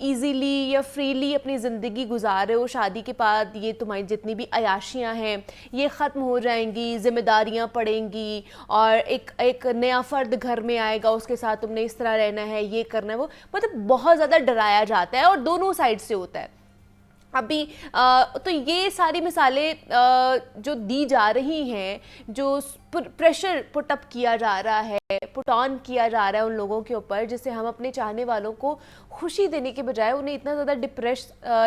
इजीली या फ्रीली अपनी ज़िंदगी गुजार रहे हो, शादी के बाद ये तुम्हारी जितनी भी अयाशियां हैं ये ख़त्म हो जाएंगी, जिम्मेदारियां पड़ेंगी और एक नया फ़र्द घर में आएगा, उसके साथ तुमने इस तरह रहना है, ये करना है वो। मतलब बहुत ज़्यादा डराया जाता है और दोनों साइड से होता है। अभी तो ये सारी मिसालें जो दी जा रही हैं, जो प्रेशर पुट अप किया जा रहा है, पुट ऑन किया जा रहा है उन लोगों के ऊपर, जिससे हम अपने चाहने वालों को खुशी देने के बजाय उन्हें इतना ज़्यादा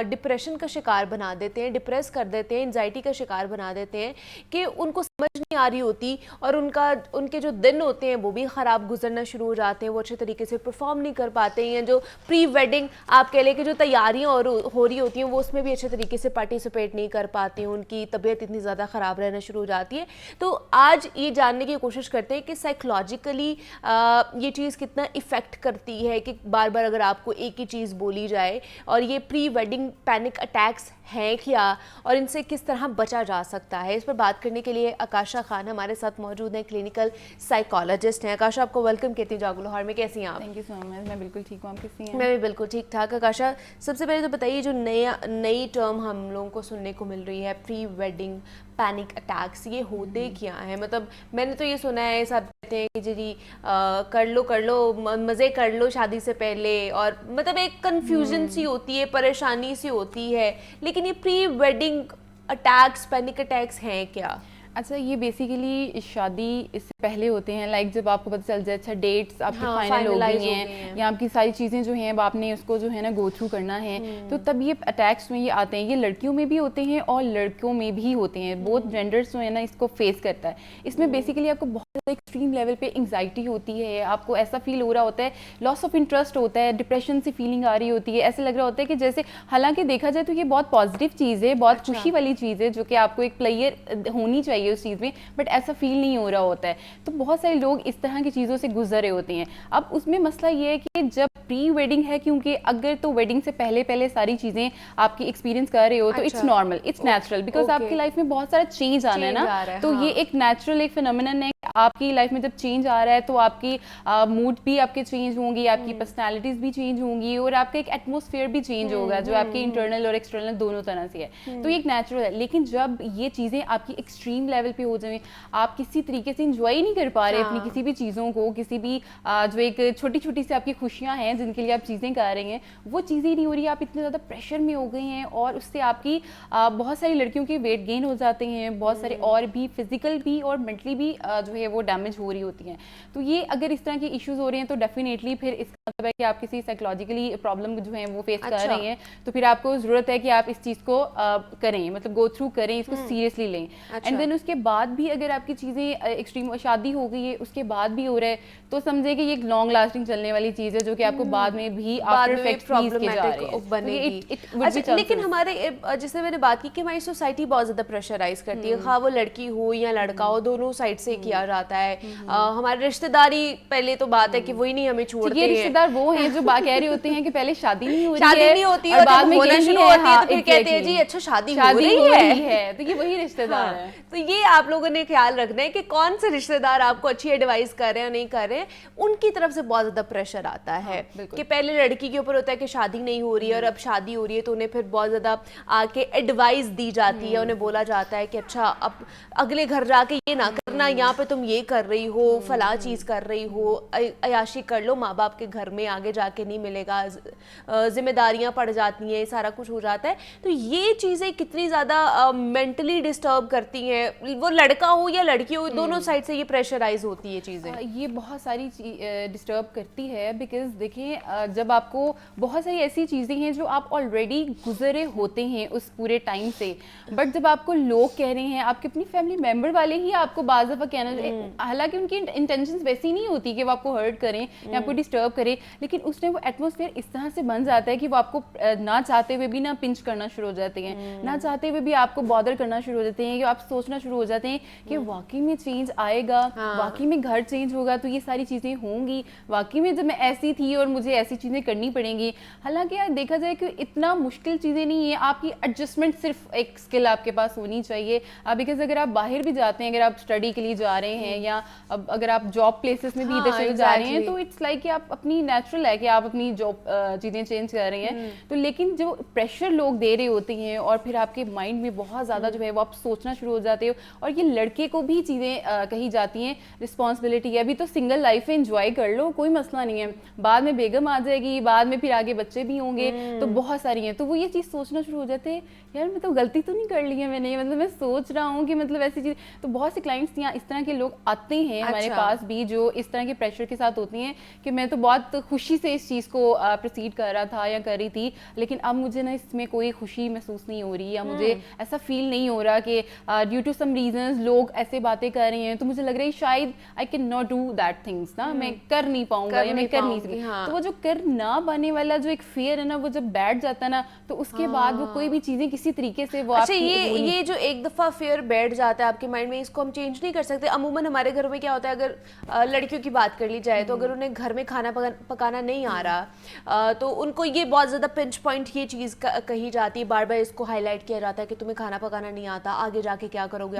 डिप्रेशन का शिकार बना देते हैं, डिप्रेस कर देते हैं, एंजाइटी का शिकार बना देते हैं कि उनको समझ नहीं आ रही होती और उनके जो दिन होते हैं वो भी ख़राब गुजरना शुरू हो जाते हैं, वो अच्छे तरीके से परफॉर्म नहीं कर पाते हैं। जो प्री वेडिंग आप कह लें कि जो तैयारियाँ हो रही होती हैं वो उसमें भी अच्छे तरीके से पार्टिसिपेट नहीं कर पाते हैं, उनकी तबीयत इतनी ज़्यादा ख़राब रहना शुरू हो जाती है। तो आज ये जानने की कोशिश करते हैं कि साइकोलॉजिकली ये चीज़ कितना इफ़ेक्ट करती है कि बार बार अगर आपको एक ही चीज़ बोली जाए, और ये प्री वेडिंग पैनिक अटैक्स हैं क्या और इनसे किस तरह बचा जा सकता है। इस पर बात करने के लिए आकाशा खान हमारे साथ मौजूद हैं, क्लिनिकल साइकोलॉजिस्ट हैं। आकाशा, आपको वेलकम कहती हूँ जागो लाहौर में। कैसी हैं आप? Thank you so much. मैं बिल्कुल ठीक हूँ, आप कैसी हैं? मैं भी बिल्कुल ठीक ठाक। आकाशा, सबसे पहले तो बताइए, जो नई टर्म हम लोगों को सुनने को मिल रही है प्री वेडिंग पैनिक अटैक्स, ये होते क्या हैं? मतलब मैंने तो ये सुना है सब कहते हैं कि जी कर लो मज़े कर लो शादी से पहले, और मतलब एक कन्फ्यूजन सी होती है, परेशानी सी होती है। लेकिन ये pre wedding attacks, panic attacks हैं क्या? अच्छा, ये बेसिकली शादी इससे पहले होते हैं, लाइक जब आपको पता चल जाए अच्छा डेट्स आपकी फाइनल हो गई हैं या आपकी सारी चीज़ें जो हैं अब आपने उसको जो है ना गो थ्रू करना है, तो तब ये अटैक्स में ये आते हैं। ये लड़कियों में भी होते हैं और लड़कों में भी होते हैं, बोथ जेंडर्स जो है ना इसको फेस करता है। इसमें बेसिकली आपको बहुत ज़्यादा एक्सट्रीम लेवल पे एंग्जाइटी होती है, आपको ऐसा फील हो रहा होता है, लॉस ऑफ इंटरेस्ट होता है, डिप्रेशन सी फीलिंग आ रही होती है, ऐसे लग रहा होता है कि जैसे, हालांकि देखा जाए तो ये बहुत पॉजिटिव चीज़ है, बहुत खुशी वाली चीज़ है जो कि आपको एक प्लेयर होनी चाहिए उस चीज़ में, बट ऐसा फील नहीं हो रहा होता है। तो बहुत सारे लोग इस तरह की चीज़ों से गुजर रहे होते हैं। अब उसमें मसला ये है कि जब प्री वेडिंग है, क्योंकि अगर तो वेडिंग से पहले पहले सारी चीज़ें आपकी एक्सपीरियंस कर रहे हो तो it's normal, it's natural, because आपकी लाइफ में बहुत सारा चेंज आना है ना, तो ये एक नेचुरल एक फिनोमिनन है। आपकी लाइफ में जब चेंज आ रहा है तो आपकी मूड भी आपके चेंज होंगी, आपकी पर्सनालिटीज भी चेंज होंगी, और आपका एक एटमॉस्फेयर भी चेंज होगा जो आपके इंटरनल और एक्सटर्नल दोनों तरह से है। तो ये एक नेचुरल है। लेकिन जब ये चीज़ें आपकी एक्सट्रीम लेवल पे हो जाए, आप किसी तरीके से इंजॉय नहीं कर पा रहे अपनी किसी भी चीज़ों को, किसी भी जो एक छोटी छोटी सी आपकी खुशियाँ हैं जिनके लिए आप चीज़ें कर रहे हैं, वो चीज़ें नहीं हो रही, आप इतने ज़्यादा प्रेशर में हो गए हैं, और उससे आपकी बहुत सारी लड़कियों के वेट गेन हो जाते हैं, बहुत सारे और भी फिजिकल भी और मेंटली भी जो है वो डैमेज हो रही होती हैं। तो ये अगर इस तरह के इश्यूज हो रहे हैं तो डेफिनेटली फिर इसका मतलब है कि आप किसी साइकोलॉजिकली प्रॉब्लम जो है वो फेस कर रहे हैं, तो फिर आपको ज़रूरत है कि आप इस चीज़ को करें, मतलब गो थ्रू करें, इसको सीरियसली लें। एंड देन उसके बाद भी अगर आपकी चीज़ें एक्सट्रीम, शादी हो गई है उसके बाद भी हो रहा है, तो समझे कि ये एक लॉन्ग लास्टिंग चलने वाली चीज़ है जो कि आपको बाद में भी आफ्टर इफेक्ट्स प्रॉब्लमेटिक बनेगी। लेकिन हमारे जैसे मैंने बात की कि हमारी सोसाइटी बहुत ज़्यादा प्रेशराइज करती है, हाँ वो लड़की हो या लड़का हो, दोनों साइड से किया जाता है। हमारे रिश्तेदारी पहले तो बात है कि वही नहीं हमें छोड़ते हैं। ये रिश्तेदार वो हैं जो कह रहे होते हैं कि पहले शादी नहीं हो रही शादी नहीं होती है और बाद में होना शुरू होती है तो फिर कहते हैं जी अच्छा शादी हो रही है, तो ये वही रिश्तेदार है। तो ये आप लोगों ने ख्याल रखना है कि कौन से रिश्तेदार आपको अच्छी एडवाइस कर रहे हैं नहीं कर रहे हैं, उनकी तरफ से बहुत ज्यादा प्रेशर आता है कि पहले लड़की के ऊपर होता है कि शादी नहीं हो रही है और अब शादी हो रही है तो उन्हें फिर बहुत ज्यादा आके एडवाइस दी जाती है, उन्हें बोला जाता है कि अच्छा अब अगले घर जाके ये ना करना, यहाँ पे तुम ये कर रही हो, फला चीज कर रही हो, अयाशी कर लो, माँ बाप के घर में आगे जाके नहीं मिलेगा, जिम्मेदारियां पड़ जाती हैं, सारा कुछ हो जाता है। तो ये चीजें कितनी ज्यादा मेंटली डिस्टर्ब करती हैं, वो लड़का हो या लड़की हो, दोनों साइड से ये प्रेशराइज होती है चीजें। ये बहुत सारी डिस्टर्ब करती है, बिकॉज देखिए जब आपको बहुत सारी ऐसी चीज़ें हैं जो आप ऑलरेडी गुजरे होते हैं उस पूरे टाइम से, बट जब आपको लोग कह रहे हैं, आपके अपनी फैमिली मेम्बर वाले ही आपको बाज़ दफ़ा कहना, हालांकि उनकी इंटेंशंस वैसी नहीं होती कि वो आपको हर्ट करें या आपको डिस्टर्ब करें, लेकिन उसने वो एटमॉस्फेयर इस तरह से बन जाता है कि वो आपको ना चाहते हुए भी ना पिंच करना शुरू हो जाते हैं, ना चाहते हुए भी आपको बॉदर करना शुरू हो जाते हैं, कि आप सोचना शुरू हो जाते हैं कि वाकई में चेंज आएगा, वाकई में घर चेंज होगा तो ये सारी चीज़ें होंगी, वाकई में जब मैं ऐसी थी और मुझे ऐसी चीज़ें करनी पड़ेंगी। हालांकि यार देखा जाए कि इतना मुश्किल चीज़ें नहीं है, आपकी एडजस्टमेंट सिर्फ एक स्किल आपके पास होनी चाहिए। बिकॉज अगर आप बाहर भी जाते हैं, अगर आप स्टडी के लिए जा रहे हैं या अगर आप जॉब प्लेसेस में भी इधर से जा रहे हैं, तो इट्स लाइक कि आप अपनी नेचुरल है कि आप अपनी जॉब चीज़ें चेंज कर रहे हैं, तो लेकिन जो प्रेशर लोग दे रहे होते हैं और फिर आपके माइंड में बहुत ज़्यादा जो है वो आप सोचना शुरू हो जाते हो, और ये लड़के को भी चीज़ें कही जाती हैं, रिस्पॉन्सिबिलिटी है, अभी तो सिंगल लाइफ है, एंजॉय कर लो, कोई मसला नहीं है, बाद में बेगम आ जाएगी, बाद में फिर आगे बच्चे भी होंगे, तो बहुत सारी हैं। तो वो ये चीज़ सोचना शुरू हो जाते हैं, यार मैं तो गलती तो नहीं कर ली है मैंने, मतलब मैं सोच रहा हूँ कि मतलब ऐसी चीज़। तो बहुत से क्लाइंट्स यहाँ इस तरह के लोग आते हैं हमारे पास भी, जो इस तरह के प्रेशर के साथ होती हैं कि मैं तो बहुत खुशी से इस चीज़ को प्रोसीड कर रहा था या कर रही थी, लेकिन अब मुझे ना इसमें कोई खुशी महसूस नहीं हो रही, या मुझे ऐसा फील नहीं हो रहा कि ड्यू टू सम रीजंस लोग ऐसे बातें कर रहे हैं, तो मुझे लग रहा है शायद I can not do that things ना, मैं कर नहीं पाऊंगा या मैं कर नहीं सकती। तो वो जो कर ना पाने वाला जो एक फियर है ना, वो जब बैठ जाता है ना, तो उसके बाद वो कोई भी चीज़ें किसी तरीके से वो अच्छा ये जो एक दफ़ा फियर बैठ जाता है आपके माइंड में, इसको हम चेंज नहीं कर सकते। अमूमन हमारे घर में क्या होता है, अगर लड़कियों की बात कर ली जाए तो अगर उन्हें घर में खाना पकाना नहीं आ रहा तो उनको ये बहुत ज़्यादा पिंच पॉइंट ये चीज़ कही जाती है, बार बार इसको हाईलाइट किया जाता है कि तुम्हें खाना पकाना नहीं आता, आगे जाके क्या करोगे।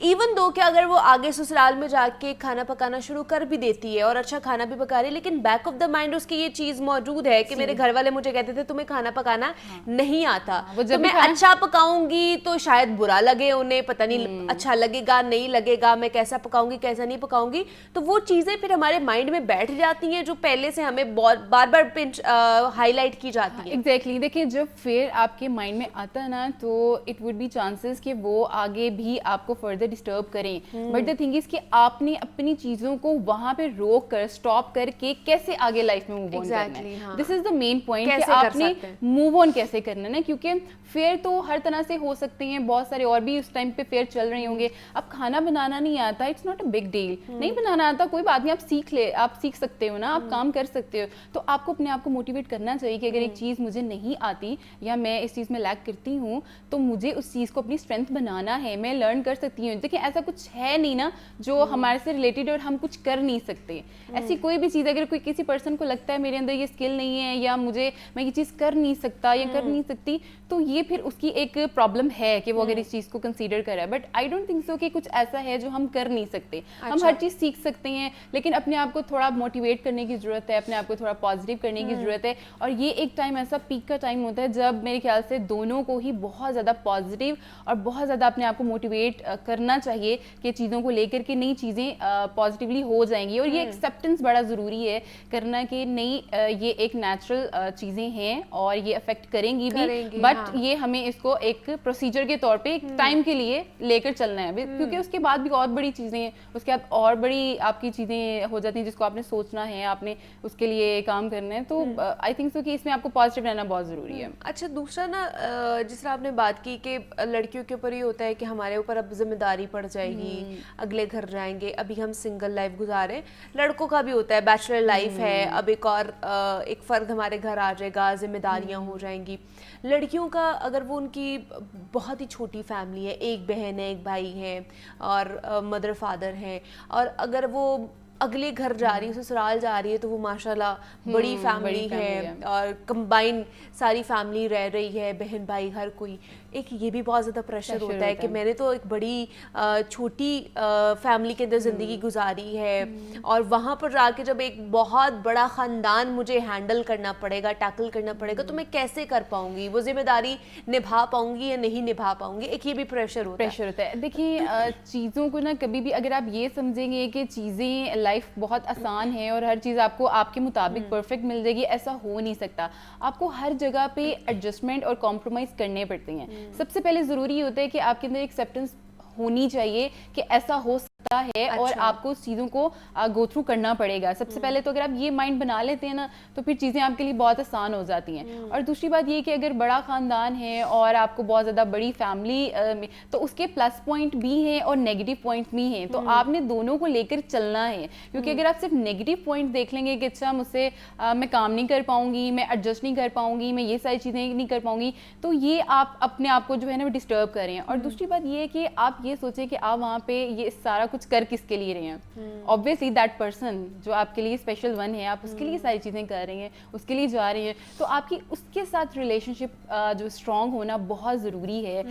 इवन दो कि अगर वो आगे ससुराल में जाके खाना पकाना शुरू कर भी देती है और अच्छा खाना भी पका रही है, लेकिन बैक ऑफ द माइंड उसकी ये चीज़ मौजूद है कि मेरे घर वाले मुझे कहते थे तुम्हें खाना पकाना नहीं आता, तो मैं अच्छा पकाऊंगी तो शायद बुरा लगे उन्हें, पता नहीं अच्छा लगेगा नहीं लगेगा, मैं कैसा पकाऊंगी कैसा नहीं पकाऊंगी, तो वो चीज़ें फिर हमारे माइंड में बैठ जाती हैं जो पहले से हमें बार बार पिंच हाईलाइट की जाती है। एग्जैक्टली देखिए जब फिर आपके माइंड में आता है ना, तो इट वुड बी चांसेस कि वो आगे भी आपको फर्दर डिस्टर्ब करें, बट द थिंग इज कि आपने अपनी चीजों को वहां पे रोक कर स्टॉप करके कैसे आगे लाइफ में मूव ऑन करना है, this is the main point कि आपने मूव ऑन कैसे करना है ना, क्योंकि फेयर तो हर तरह से हो सकते हैं, बहुत सारे और भी उस टाइम पे फेयर चल रहे होंगे। अब खाना बनाना नहीं आता, it's not a big deal, नहीं बनाना आता कोई बात नहीं, आप सीख सकते हो ना, आप काम कर सकते हो। तो आपको अपने आप को मोटिवेट करना चाहिए कि अगर एक चीज़ मुझे नहीं आती या मैं इस चीज़ में लैक करती हूँ, तो मुझे उस चीज़ को अपनी स्ट्रेंथ बनाना है, मैं लर्न कर सकती हूँ। देखिए ऐसा कुछ है नहीं ना जो हमारे से रिलेटेड और हम कुछ कर नहीं सकते, ऐसी कोई भी चीज़ अगर कोई किसी पर्सन को लगता है मेरे अंदर ये स्किल नहीं है या मैं ये चीज़ कर नहीं सकता या कर नहीं सकती, तो ये फिर उसकी एक प्रॉब्लम है कि वो अगर इस चीज़ को कंसीडर कर रहा है। But I don't think so कि कुछ ऐसा है जो हम कर नहीं सकते। हम हर चीज़ सीख सकते हैं, लेकिन अपने आप को थोड़ा मोटिवेट करने की ज़रूरत है, अपने आप को थोड़ा पॉजिटिव करने की ज़रूरत है। और ये एक टाइम ऐसा पीक का टाइम होता है जब मेरे ख्याल से दोनों को ही बहुत ज़्यादा पॉजिटिव और बहुत ज़्यादा अपने आप को मोटिवेट करना चाहिए कि चीज़ों को लेकर के नई चीज़ें पॉजिटिवली हो जाएंगी। और ये एक्सेप्टेंस बड़ा ज़रूरी है करना कि नहीं, ये एक नेचुरल चीज़ें हैं और ये अफेक्ट करेंगी भी, बट ये हमें इसको एक प्रोसीजर के तौर पे एक टाइम के लिए लेकर चलना है, क्योंकि उसके बाद भी और बड़ी चीज़ें हैं, उसके बाद और बड़ी आपकी चीज़ें हो जाती हैं जिसको आपने सोचना है, आपने उसके लिए काम करना है। तो आई थिंक सो कि इसमें आपको पॉजिटिव रहना बहुत ज़रूरी है। अच्छा, दूसरा ना, जिस तरह आपने बात की कि लड़कियों के ऊपर ये होता है कि हमारे ऊपर अब जिम्मेदारी पड़ जाएगी, अगले घर जाएंगे, अभी हम सिंगल लाइफ गुजारे। लड़कों का भी होता है, बैचलर लाइफ है, अब एक फ़र्द हमारे घर आ जाएगा, जिम्मेदारियां हो जाएंगी। लड़कियों का अगर वो उनकी बहुत ही छोटी फैमिली है, एक बहन है, एक भाई है और मदर फादर हैं, और अगर वो अगले घर जा रही है, ससुराल जा रही है, तो वो माशाल्लाह बड़ी फैमिली है और कंबाइन सारी फैमिली रह रही है, बहन भाई हर कोई। एक ये भी बहुत ज़्यादा प्रेशर होता है कि मैंने तो एक बड़ी छोटी फैमिली के अंदर ज़िंदगी गुजारी है और वहाँ पर जाके जब एक बहुत बड़ा ख़ानदान मुझे हैंडल करना पड़ेगा, टैकल करना पड़ेगा, तो मैं कैसे कर पाऊँगी, वो जिम्मेदारी निभा पाऊँगी या नहीं निभा पाऊँगी। एक ये भी प्रेशर होता है। देखिए, चीज़ों को ना कभी भी अगर आप ये समझेंगे कि चीज़ें लाइफ बहुत आसान है और हर चीज़ आपको आपके मुताबिक परफेक्ट मिल जाएगी, ऐसा हो नहीं सकता। आपको हर जगह पे एडजस्टमेंट और कॉम्प्रोमाइज़ करने पड़ते हैं। सबसे पहले ज़रूरी होता है कि आपके अंदर एक्सेप्टेंस होनी चाहिए कि ऐसा हो सकता है। और आपको उस चीज़ों को गो थ्रू करना पड़ेगा। सबसे पहले तो अगर आप ये माइंड बना लेते हैं ना, तो फिर चीज़ें आपके लिए बहुत आसान हो जाती हैं। और दूसरी बात ये कि अगर बड़ा ख़ानदान है और आपको बहुत ज़्यादा बड़ी फैमिली तो उसके प्लस पॉइंट भी हैं और नेगेटिव पॉइंट भी हैं, तो आपने दोनों को लेकर चलना है। क्योंकि अगर आप सिर्फ नेगेटिव पॉइंट देख लेंगे कि अच्छा मुझसे मैं काम नहीं कर पाऊँगी, मैं एडजस्ट नहीं कर पाऊँगी, मैं ये सारी चीज़ें नहीं कर पाऊँगी, तो ये आप अपने आप को जो है ना वो डिस्टर्ब कर रहे हैं। और दूसरी बात ये है कि आप ये सोचें कि आप वहाँ पे ये सारा कुछ कर किसके लिए रहे हैं। ऑब्वियसली दैट पर्सन जो आपके लिए स्पेशल वन है, आप उसके लिए सारी चीज़ें कर रही हैं, उसके लिए जा रही हैं, तो आपकी उसके साथ रिलेशनशिप जो स्ट्रॉन्ग होना बहुत ज़रूरी है।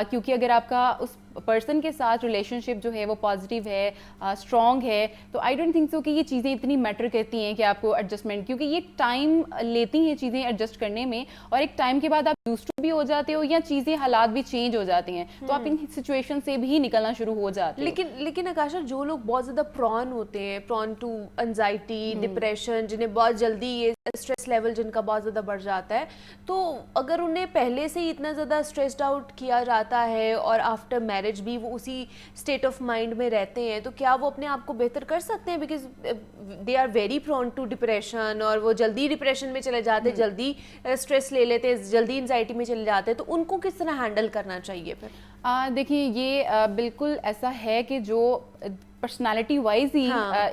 क्योंकि अगर आपका उस पर्सन के साथ रिलेशनशिप जो है वो पॉजिटिव है, स्ट्रॉन्ग है, तो आई डोंट थिंक सो कि ये चीज़ें इतनी मैटर करती हैं कि आपको एडजस्टमेंट, क्योंकि ये टाइम लेती हैं चीज़ें एडजस्ट करने में, और एक टाइम के बाद आप यूज्ड टू भी हो जाते हो या चीज़ें हालात भी चेंज हो जाती हैं, तो आप इन सिचुएशन से भी निकलना शुरू हो जाते हैं। लेकिन आकाशा, जो लोग बहुत ज़्यादा प्रॉन होते हैं, प्रॉन टू एंजाइटी, डिप्रेशन, जिन्हें बहुत जल्दी ये स्ट्रेस लेवल जिनका बहुत ज़्यादा बढ़ जाता है, तो अगर उन्हें पहले से ही इतना ज़्यादा स्ट्रेस्ड आउट किया जाता है और आफ्टर मैरिज भी वो उसी स्टेट ऑफ माइंड में रहते हैं, तो क्या वो अपने आप को बेहतर कर सकते हैं? Because they are very prone to depression और वो जल्दी डिप्रेशन में चले जाते हैं, जल्दी स्ट्रेस ले लेते हैं, जल्दी एंजाइटी में चले जाते हैं, तो उनको किस तरह हैंडल करना चाहिए फिर? देखिए, ये बिल्कुल ऐसा है कि जो पर्सनालिटी वाइज ही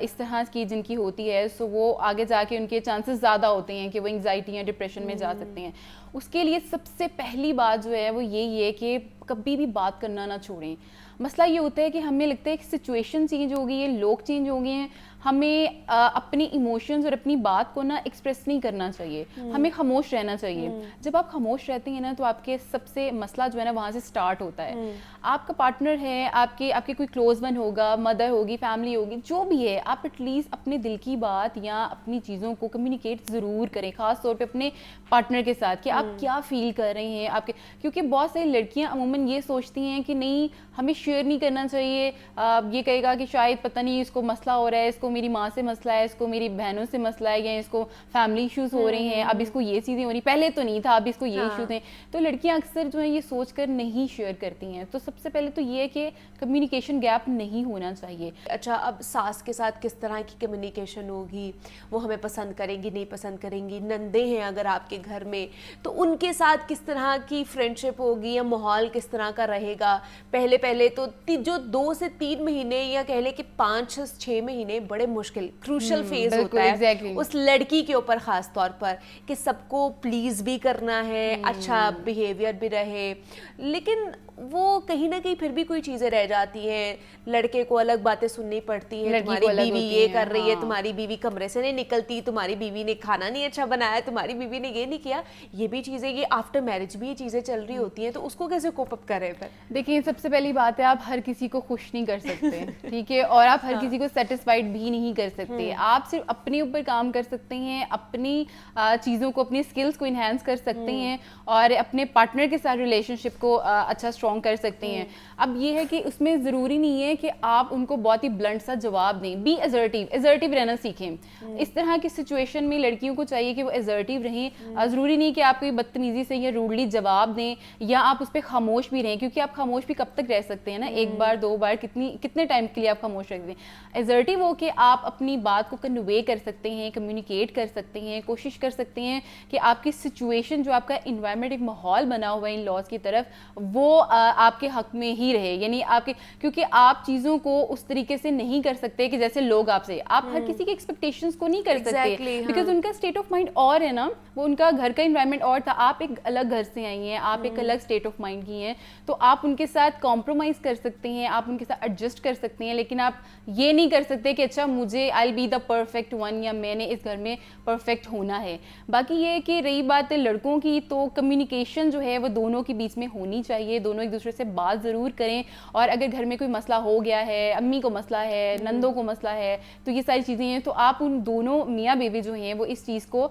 इस तरह की जिनकी होती है, सो वो आगे जाके उनके चांसेस ज़्यादा होते हैं कि वो एंजाइटी या डिप्रेशन में जा सकते हैं। उसके लिए सबसे पहली बात जो है वो यही है कि कभी भी बात करना ना छोड़ें। मसला ये होता है कि हमें लगता है कि सिचुएशन चेंज हो गई है, लोग चेंज हो गए हैं, हमें अपने इमोशंस और अपनी बात को ना एक्सप्रेस नहीं करना चाहिए, हमें खामोश रहना चाहिए। जब आप खामोश रहते हैं ना, तो आपके सबसे मसला जो है ना वहाँ से स्टार्ट होता है। आपका पार्टनर है, आपके कोई क्लोज वन होगा, मदर होगी, फैमिली होगी, जो भी है, आप एटलीस्ट अपने दिल की बात या अपनी चीज़ों को कम्युनिकेट ज़रूर करें, ख़ास तौर पे अपने पार्टनर के साथ कि आप क्या फील कर रहे हैं आपके। क्योंकि बहुत सारी लड़कियाँ अमूमन ये सोचती हैं कि नहीं, हमें शेयर नहीं करना चाहिए। ये कहेगा कि शायद पता नहीं इसको मसला हो रहा है, इसको मेरी माँ से मसला है, इसको मेरी बहनों से मसला है, या इसको फैमिली इश्यूज हो रहे हैं, अब इसको ये चीज़ें हो रही, पहले तो नहीं था, अब इसको ये इश्यूज हैं। तो लड़कियां अक्सर जो है ये सोचकर नहीं शेयर करती हैं। तो सबसे पहले तो ये है कि कम्युनिकेशन गैप नहीं होना चाहिए। अच्छा, अब सास के साथ किस तरह की कम्युनिकेशन होगी? वो हमें पसंद करेंगी, नहीं पसंद करेंगी? नंदे हैं अगर आपके घर में, तो उनके साथ किस तरह की फ्रेंडशिप होगी या माहौल किस तरह का रहेगा? पहले तो जो 2 से 3 महीने या कह ले कि 5-6 महीने बड़े मुश्किल क्रूशल फेज होता है उस लड़की के ऊपर, खास तौर पर कि सबको प्लीज भी करना है, अच्छा बिहेवियर भी रहे, लेकिन वो कहीं ना कहीं फिर भी कोई चीज़ें रह जाती हैं, लड़के को अलग बातें सुननी पड़ती हैं, तुम्हारी बीवी ये कर रही है, तुम्हारी बीवी कमरे से नहीं निकलती, तुम्हारी बीवी ने खाना नहीं अच्छा बनाया, तुम्हारी बीवी ने ये नहीं किया, ये भी चीज़ें, ये आफ्टर मैरिज भी ये चीज़ें चल रही होती हैं, तो उसको कैसे कोप अप करें फिर? देखिए, सबसे पहली बात है, आप हर किसी को खुश नहीं कर सकते, ठीक है, और आप हर किसी को सेटिस्फाइड भी नहीं कर सकते। आप सिर्फ अपने ऊपर काम कर सकते हैं, अपनी चीज़ों को, अपनी स्किल्स को इन्हेंस कर सकते हैं और अपने पार्टनर के साथ रिलेशनशिप को अच्छा स्ट्रॉन्ग कर सकते हैं। अब ये है कि उसमें ज़रूरी नहीं है कि आप उनको बहुत ही ब्लंट सा जवाब दें। बी एजर्टिव रहना सीखें। इस तरह की सिचुएशन में लड़कियों को चाहिए कि वो एजर्टिव रहें। ज़रूरी नहीं कि आप कोई बदतमीज़ी से या रूडली जवाब दें या आप उस पर खामोश भी रहें, क्योंकि आप खामोश भी कब तक रह सकते हैं ना, एक बार 2 बार, कितने टाइम के लिए आप खामोश रख दें। एजर्टिव हो कि आप अपनी बात को कन्वे कर सकते हैं, कम्युनिकेट कर सकते हैं, कोशिश कर सकते हैं कि आपकी सिचुएशन, जो आपका इन्वायरमेंट, एक माहौल बना हुआ है इन लॉज की तरफ, वो आपके हक में ही रहे, यानी आपके, क्योंकि आप चीज़ों को उस तरीके से नहीं कर सकते कि जैसे लोग आपसे, आप हर किसी के एक्सपेक्टेशंस को नहीं कर सकते, बिकॉज उनका स्टेट ऑफ माइंड और है ना, वो उनका घर का इन्वायरमेंट और था, आप एक अलग घर से आई हैं, आप एक अलग स्टेट ऑफ माइंड की हैं, तो आप उनके साथ कॉम्प्रोमाइज़ कर सकते हैं, आप उनके साथ एडजस्ट कर सकते हैं, लेकिन आप ये नहीं कर सकते कि अच्छा मुझे आई बी द परफेक्ट वन, या मैंने इस घर में परफेक्ट होना है। बाकी ये कि रही बात लड़कों की, तो कम्युनिकेशन जो है वो दोनों के बीच में होनी चाहिए, दोनों एक दूसरे से बात ज़रूर करें, और अगर घर में कोई मसला हो गया है, अम्मी को मसला है, नंदों को मसला है, तो ये सारी चीज़ें हैं, तो आप उन दोनों मियाँ बीवी जो हैं वो इस चीज़ को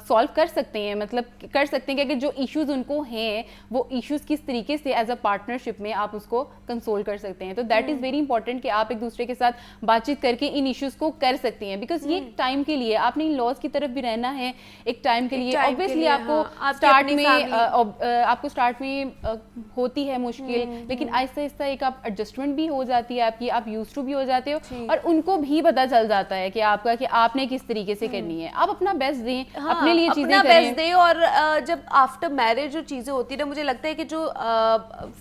सॉल्व कर सकते हैं, मतलब कर सकते हैं कि अगर जो इश्यूज़ उनको हैं वो इश्यूज़ किस तरीके से एज अ पार्टनरशिप में आप उसको कंसोल कर सकते हैं। तो दैट इज़ वेरी इंपॉर्टेंट कि आप एक दूसरे के साथ बातचीत करके इन इश्यूज़ को कर सकते हैं, बिकॉज ये एक टाइम के लिए, आपने इन लॉज की तरफ भी रहना है एक टाइम के लिए। ऑब्वियसली आपको स्टार्ट में होती है मुश्किल, लेकिन आहिस्ता आहिस्ता एक आप एडजस्टमेंट भी हो जाती है आपकी, आप यूज्ड टू भी हो जाते हो, और उनको भी पता चल जाता है कि आपका, कि आपने किस तरीके से करनी है। आप अपना बेस्ट दें, अपने लिए चीजें बेस्ट दें, और जब आफ्टर मैरिज जो चीजें होती है ना, मुझे लगता है कि जो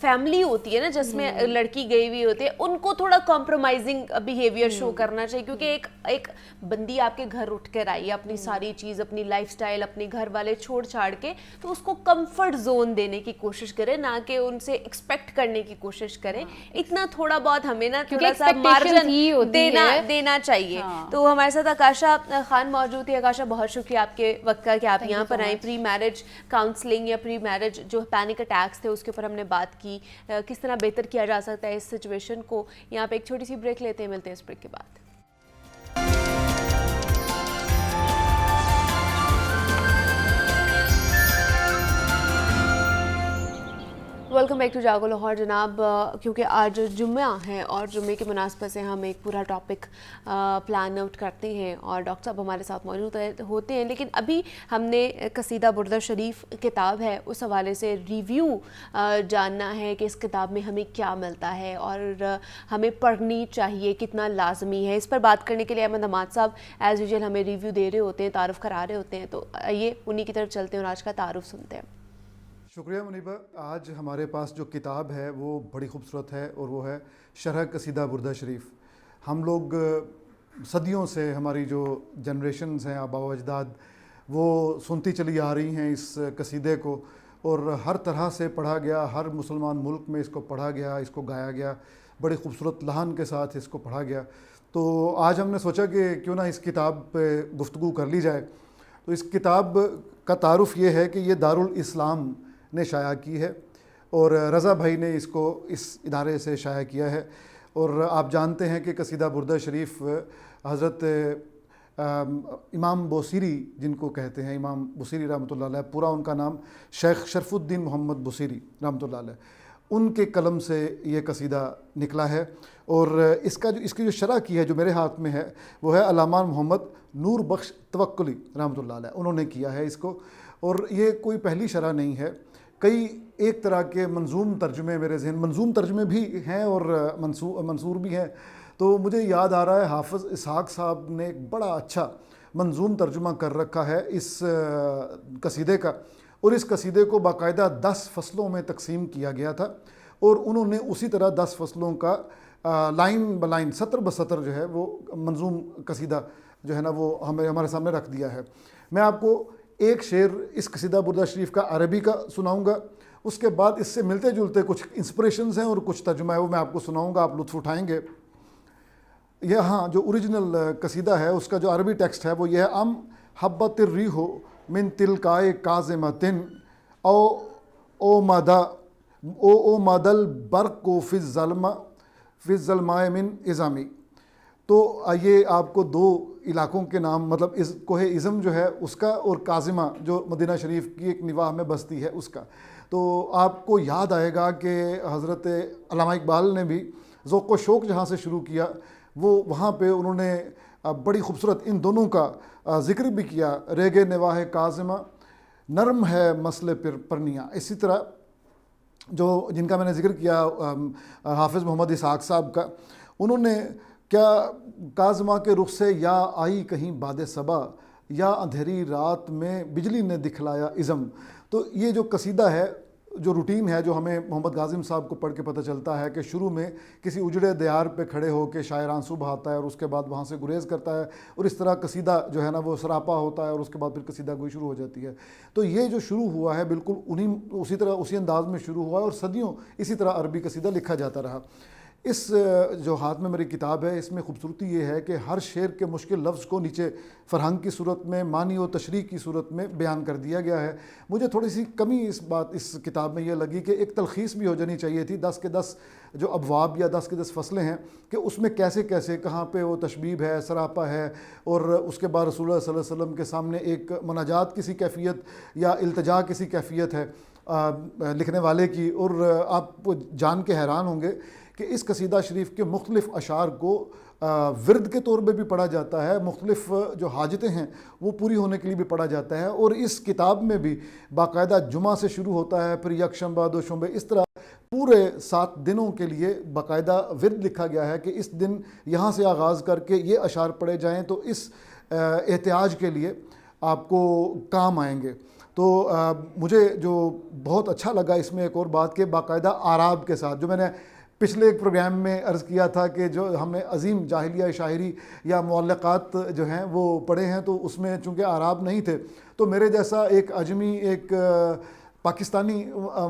फैमिली होती है ना, जिसमें लड़की गई हुई होती है, उनको थोड़ा कॉम्प्रोमाइजिंग बिहेवियर शो करना चाहिए, क्योंकि एक बंदी आपके घर उठ कर आई, अपनी सारी चीज, अपनी लाइफस्टाइल, अपने घर वाले छोड़ छाड़ के, तो उसको कंफर्ट जोन देने की कोशिश करें, ना कि उनसे एक्सपेक्ट करने की कोशिश करें। इतना थोड़ा बहुत हमें ना थोड़ा सा मार्जिन देना चाहिए। तो हमारे साथ आकाशा खान मौजूद है। आकाशा, बहुत शुक्रिया आपके वक्त का कि आप यहाँ पर आई। प्री मैरिज काउंसलिंग या प्री मैरिज जो पैनिक अटैक्स थे उसके ऊपर हमने बात की, किस तरह बेहतर किया जा सकता है इस सिचुएशन को। यहाँ पे एक छोटी सी ब्रेक लेते हैं, मिलते हैं इस ब्रेक के बाद। वेलकम बैक टू जागो लाहौर। जनाब, क्योंकि आज जुम्मा है और जुम्मे के मुनासबत से हम एक पूरा टॉपिक प्लान आउट करते हैं और डॉक्टर साहब हमारे साथ मौजूद होते हैं, लेकिन अभी हमने कसीदा बुर्दा शरीफ किताब है, उस हवाले से रिव्यू जानना है कि इस किताब में हमें क्या मिलता है और हमें पढ़नी चाहिए, कितना लाजमी है। इस पर बात करने के लिए अहमद हमाद साहब एज़ यूजुअल हमें रिव्यू दे रहे होते हैं, तारुफ करा रहे होते हैं, तो आइए उन्हीं की तरफ चलते हैं और आज का तारुफ सुनते हैं। शुक्रिया मुनीबा। आज हमारे पास जो किताब है वो बड़ी खूबसूरत है और वो है शरह कसीदा बुर्दा शरीफ। हम लोग सदियों से, हमारी जो जनरेशन्स हैं, आबा व अजदाद, वो सुनती चली आ रही हैं इस कसीदे को, और हर तरह से पढ़ा गया, हर मुसलमान मुल्क में इसको पढ़ा गया, इसको गाया गया, बड़े खूबसूरत लहान के साथ इसको पढ़ा गया। तो आज हमने सोचा कि क्यों ना इस किताब पे गुफ्तगू कर ली जाए। तो इस किताब का तारुफ ये है कि ये दारुल इस्लाम ने शाया की है और रज़ा भाई ने इसको इस इदारे से शाया किया है। और आप जानते हैं कि कसीदा बुर्दा शरीफ हज़रत इमाम बुसीरी, जिनको कहते हैं इमाम बुसीरी रहमतुल्लाह अलैह, पूरा उनका नाम शेख शरफुद्दीन मोहम्मद बुसीरी रहमतुल्लाह अलैह, उनके कलम से ये कसीदा निकला है। और इसकी जो शरह की है, जो मेरे हाथ में है, वो है अल्लामा मोहम्मद नूर बख्श तवक्कुली रहमतुल्लाह अलैह, उन्होंने किया है इसको। और ये कोई पहली शरह नहीं है, कई एक तरह के मंजूम तर्जुमे मेरे जहन, मंजूम तर्जुमे भी हैं और मंसूर भी हैं। तो मुझे याद आ रहा है हाफ़िज़ इसहाक़ साहब ने एक बड़ा अच्छा मंजूम तर्जुमा कर रखा है इस कसीदे का, और इस कसीदे को बाकायदा 10 फसलों में तकसीम किया गया था, और उन्होंने उसी तरह 10 फसलों का लाइन ब लाइन, सतर ब सतर जो है वो मंजूम कसीदा जो है ना वो हमारे सामने रख दिया है। मैं आपको एक शेर इस कसीदा बुर्दा शरीफ का अरबी का सुनाऊंगा, उसके बाद इससे मिलते जुलते कुछ इंस्पिरेशंस हैं और कुछ तर्जुमा है, वो मैं आपको सुनाऊंगा, आप लुत्फ़ उठाएंगे। यह हाँ जो ओरिजिनल कसीदा है उसका जो अरबी टेक्स्ट है वो ये है, अम हब्बतिर रिहो मिन तिलकाए काज़िमतिन ओ मदा ओ मदल बर्क को फ़िज़्ज़लमाए मिन इज़ामी। तो ये आपको दो इलाकों के नाम, मतलब इस कोहे इज़म जो है उसका और काज़िमा जो मदीना शरीफ की एक निवाह में बस्ती है उसका। तो आपको याद आएगा कि हज़रत अल्लामा इकबाल ने भी ज़ौक़ व शौक़ जहाँ से शुरू किया वो वहाँ पे उन्होंने बड़ी खूबसूरत इन दोनों का ज़िक्र भी किया, रेगे निवाह काज़िमा नरम है मसले परनिया। इसी तरह जो जिनका मैंने ज़िक्र किया हाफिज़ मोहम्मद इसहाक़ साहब का, उन्होंने क्या काज़िमा के रुख से या आई कहीं बाद सबा या अंधेरी रात में बिजली ने दिखलाया इज़म। तो ये जो कसीदा है, जो रूटीन है, जो हमें मोहम्मद गाज़िम साहब को पढ़ के पता चलता है कि शुरू में किसी उजड़े दयार पे खड़े हो के शायर आंसू बहाता है और उसके बाद वहाँ से गुरेज़ करता है और इस तरह कसीदा जो है ना वो सरापा होता है और उसके बाद फिर कसीदा गोई शुरू हो जाती है। तो ये जो शुरू हुआ है बिल्कुल उसी तरह उसी अंदाज में शुरू हुआ है और सदियों इसी तरह अरबी कसीदा लिखा जाता रहा। इस जो हाथ में मेरी किताब है इसमें खूबसूरती ये है कि हर शेर के मुश्किल लफ्ज़ को नीचे फ़रहंग की सूरत में, मानी और तशरीह की सूरत में बयान कर दिया गया है। मुझे थोड़ी सी कमी इस किताब में ये लगी कि एक तलख़ीस भी हो जानी चाहिए थी, 10 के 10 जो अबवाब या 10 के 10 फसलें हैं कि उसमें कैसे कैसे कहाँ पे वो तशबीब है, सरापा है और उसके बाद रसूलुल्लाह सल्लल्लाहु अलैहि वसल्लम के सामने एक मनाजात किसी कैफ़ियत या इल्तिजा किसी कैफ़ियत है लिखने वाले की। और आप जान के हैरान होंगे कि इस कसीदा शरीफ के मुख्तलिफ़ अशार को विरद के तौर पे भी पढ़ा जाता है, मुख्तलिफ़ जो हाजतें हैं वो पूरी होने के लिए भी पढ़ा जाता है। और इस किताब में भी बाकायदा जुमा से शुरू होता है, फिर यकशंबा दो शुंबे, इस तरह पूरे 7 दिनों के लिए बाकायदा विरद लिखा गया है कि इस दिन यहाँ से आगाज़ करके ये अशार पढ़े जाएँ तो इस एहतियाज के लिए आपको काम आएंगे। तो मुझे जो बहुत अच्छा लगा इसमें एक और बात कि बाकायदा आराब के साथ, जो मैंने पिछले एक प्रोग्राम में अर्ज़ किया था कि जो हमने अजीम जाहिलिया शायरी या मुअल्लक़ात जो हैं वो पढ़े हैं तो उसमें चूँकि आराब नहीं थे तो मेरे जैसा एक अजमी एक पाकिस्तानी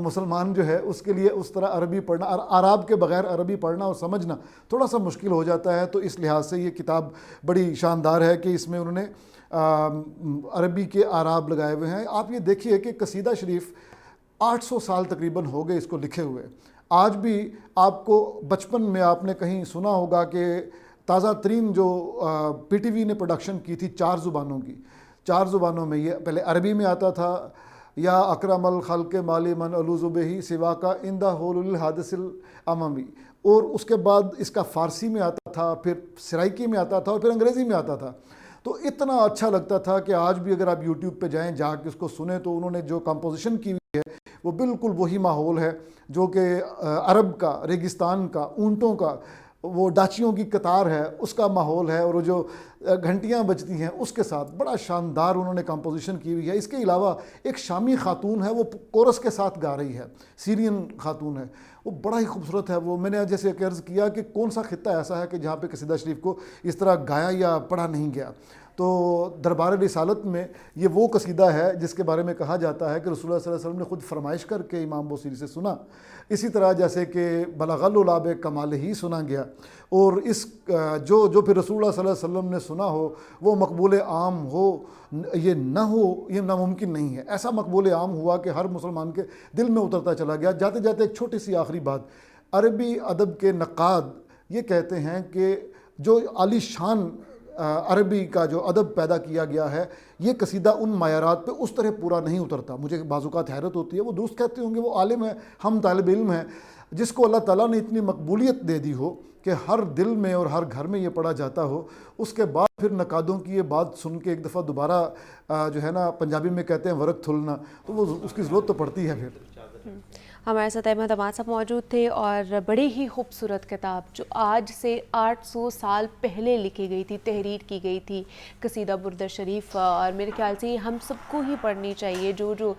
मुसलमान जो है उसके लिए उस तरह अरबी पढ़ना, आराब के बग़ैर अरबी पढ़ना और समझना थोड़ा सा मुश्किल हो जाता है। तो इस लिहाज से ये किताब बड़ी शानदार है कि इसमें उन्होंने अरबी के आराब लगाए हुए हैं। आप ये देखिए कि कसीदा शरीफ 800 साल तकरीबन हो गए इसको लिखे हुए। आज भी आपको बचपन में आपने कहीं सुना होगा कि ताज़ा तरीन जो पीटीवी ने प्रोडक्शन की थी 4 ज़ुबानों की, 4 ज़ुबानों में ये पहले अरबी में आता था, या अकरमल खल्क़ माली मन अलुज़ुबही सिवा का इंदा होलुल हादिसिल अममी, और उसके बाद इसका फ़ारसी में आता था, फिर सराइकी में आता था और फिर अंग्रेज़ी में आता था। तो इतना अच्छा लगता था कि आज भी अगर आप यूट्यूब पे जाएं जाके उसको सुने तो उन्होंने जो कंपोजिशन की हुई है वो बिल्कुल वही माहौल है जो कि अरब का, रेगिस्तान का, ऊँटों का, वो डाचियों की कतार है उसका माहौल है, और जो घंटियाँ बजती हैं उसके साथ बड़ा शानदार उन्होंने कंपोजिशन की हुई है। इसके अलावा एक शामी खातून है वो कोरस के साथ गा रही है, सीरियन खातून है, वो बड़ा ही खूबसूरत है। वो मैंने जैसे अर्ज़ किया कि कौन सा खित्ता ऐसा है कि जहाँ पे कसीदा शरीफ को इस तरह गाया या पढ़ा नहीं गया। तो दरबार रिसालत में ये वो कसीदा है जिसके बारे में कहा जाता है कि रसूलुल्लाह सल्लल्लाहु अलैहि वसल्लम ने खुद फरमाइश करके इमाम बुसीरी से सुना, इसी तरह जैसे कि बलगल लाब कमाल ही सुना गया। और इस जो फिर रसूलुल्लाह सल्लल्लाहु अलैहि वसल्लम ने सुना हो वो मकबूल आम हो, ये ना हो ये नामुमकिन नहीं है। ऐसा मकबूल आम हुआ कि हर मुसलमान के दिल में उतरता चला गया। जाते जाते एक छोटी सी आखिरी बात, अरबी अदब के नक़ाद ये कहते हैं कि जो आली शान अरबी का जो अदब पैदा किया गया है ये कसीदा उन मायारात पे उस तरह पूरा नहीं उतरता। मुझे बाज़ुकात हैरत होती है, वो दुरुस्त कहते होंगे, वो आलिम है, हम तालिब इल्म हैं, जिसको अल्लाह ताला ने इतनी मकबूलियत दे दी हो कि हर दिल में और हर घर में ये पढ़ा जाता हो, उसके बाद फिर नकादों की ये बात सुन के एक दफ़ा दोबारा जो है ना पंजाबी में कहते हैं वरक थुलना, तो वो उसकी ज़रूरत तो पड़ती है फिर। हमारे साथ अहमद अमाद साहब मौजूद थे और बड़ी ही खूबसूरत किताब जो आज से 800 साल पहले लिखी गई थी, तहरीर की गई थी, कसीदा बुर्द शरीफ। और मेरे ख्याल से ये हम सबको ही पढ़नी चाहिए, जो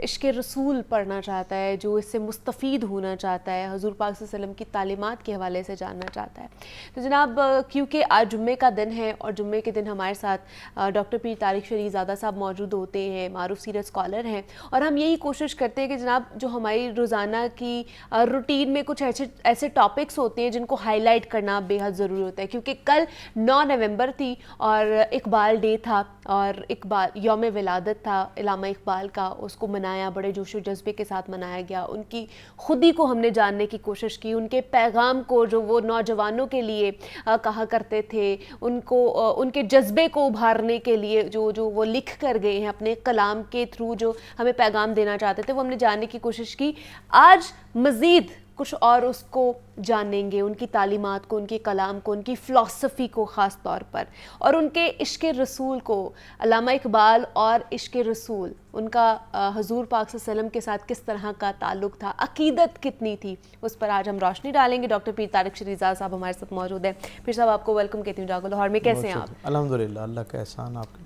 इश्क़ रसूल पढ़ना चाहता है, जो इससे मुस्तफ़ीद होना चाहता है, हुज़ूर पाक सल्लल्लाहु अलैहि वसल्लम की तालीमात के हवाले से जानना चाहता है। तो जनाब, क्योंकि आज जुम्मे का दिन है और जुम्मे के दिन हमारे साथ डॉक्टर पीर तारिक शरीफज़ादा साहब मौजूद होते हैं, मारूफ सीरत स्कॉलर हैं, और हम यही कोशिश करते हैं कि जनाब जो हमारी रोज़ाना की रूटीन में कुछ ऐसे टॉपिक्स होते हैं जिनको हाईलाइट करना बेहद ज़रूरी होता है। क्योंकि कल 9 नवंबर थी और इकबाल डे था और इकबाल यौम विलादत था इल्लामा इकबाल का, उसको मनाया, बड़े जोश व जज्बे के साथ मनाया गया। उनकी खुदी को हमने जानने की कोशिश की, उनके पैगाम को जो वो नौजवानों के लिए कहा करते थे, उनको उनके जज्बे को उभारने के लिए जो वो लिख कर गए हैं अपने कलाम के थ्रू, जो हमें पैगाम देना चाहते थे, वो हमने जानने की कोशिश की। आज मज़ीद कुछ और उसको जानेंगे, उनकी तालीमात को, उनके कलाम को, उनकी फ़िलासफ़ी को ख़ास तौर पर, और उनके इश्क़ रसूल को। अल्लामा इकबाल और इश्क़ रसूल, उनका हुज़ूर पाक सल्लल्लाहु अलैहि वसल्लम के साथ किस तरह का ताल्लुक़ था, अक़ीदत कितनी थी, उस पर आज हम रोशनी डालेंगे। डॉक्टर पीर तारिक शरीफज़ादा साहब हमारे साथ मौजूद हैं। पीर साहब, आपको वेलकम कहती हूँ जागो लाहौर में। कैसे हैं आप? अल्हम्दुलिल्लाह, अल्लाह का एहसान आपके।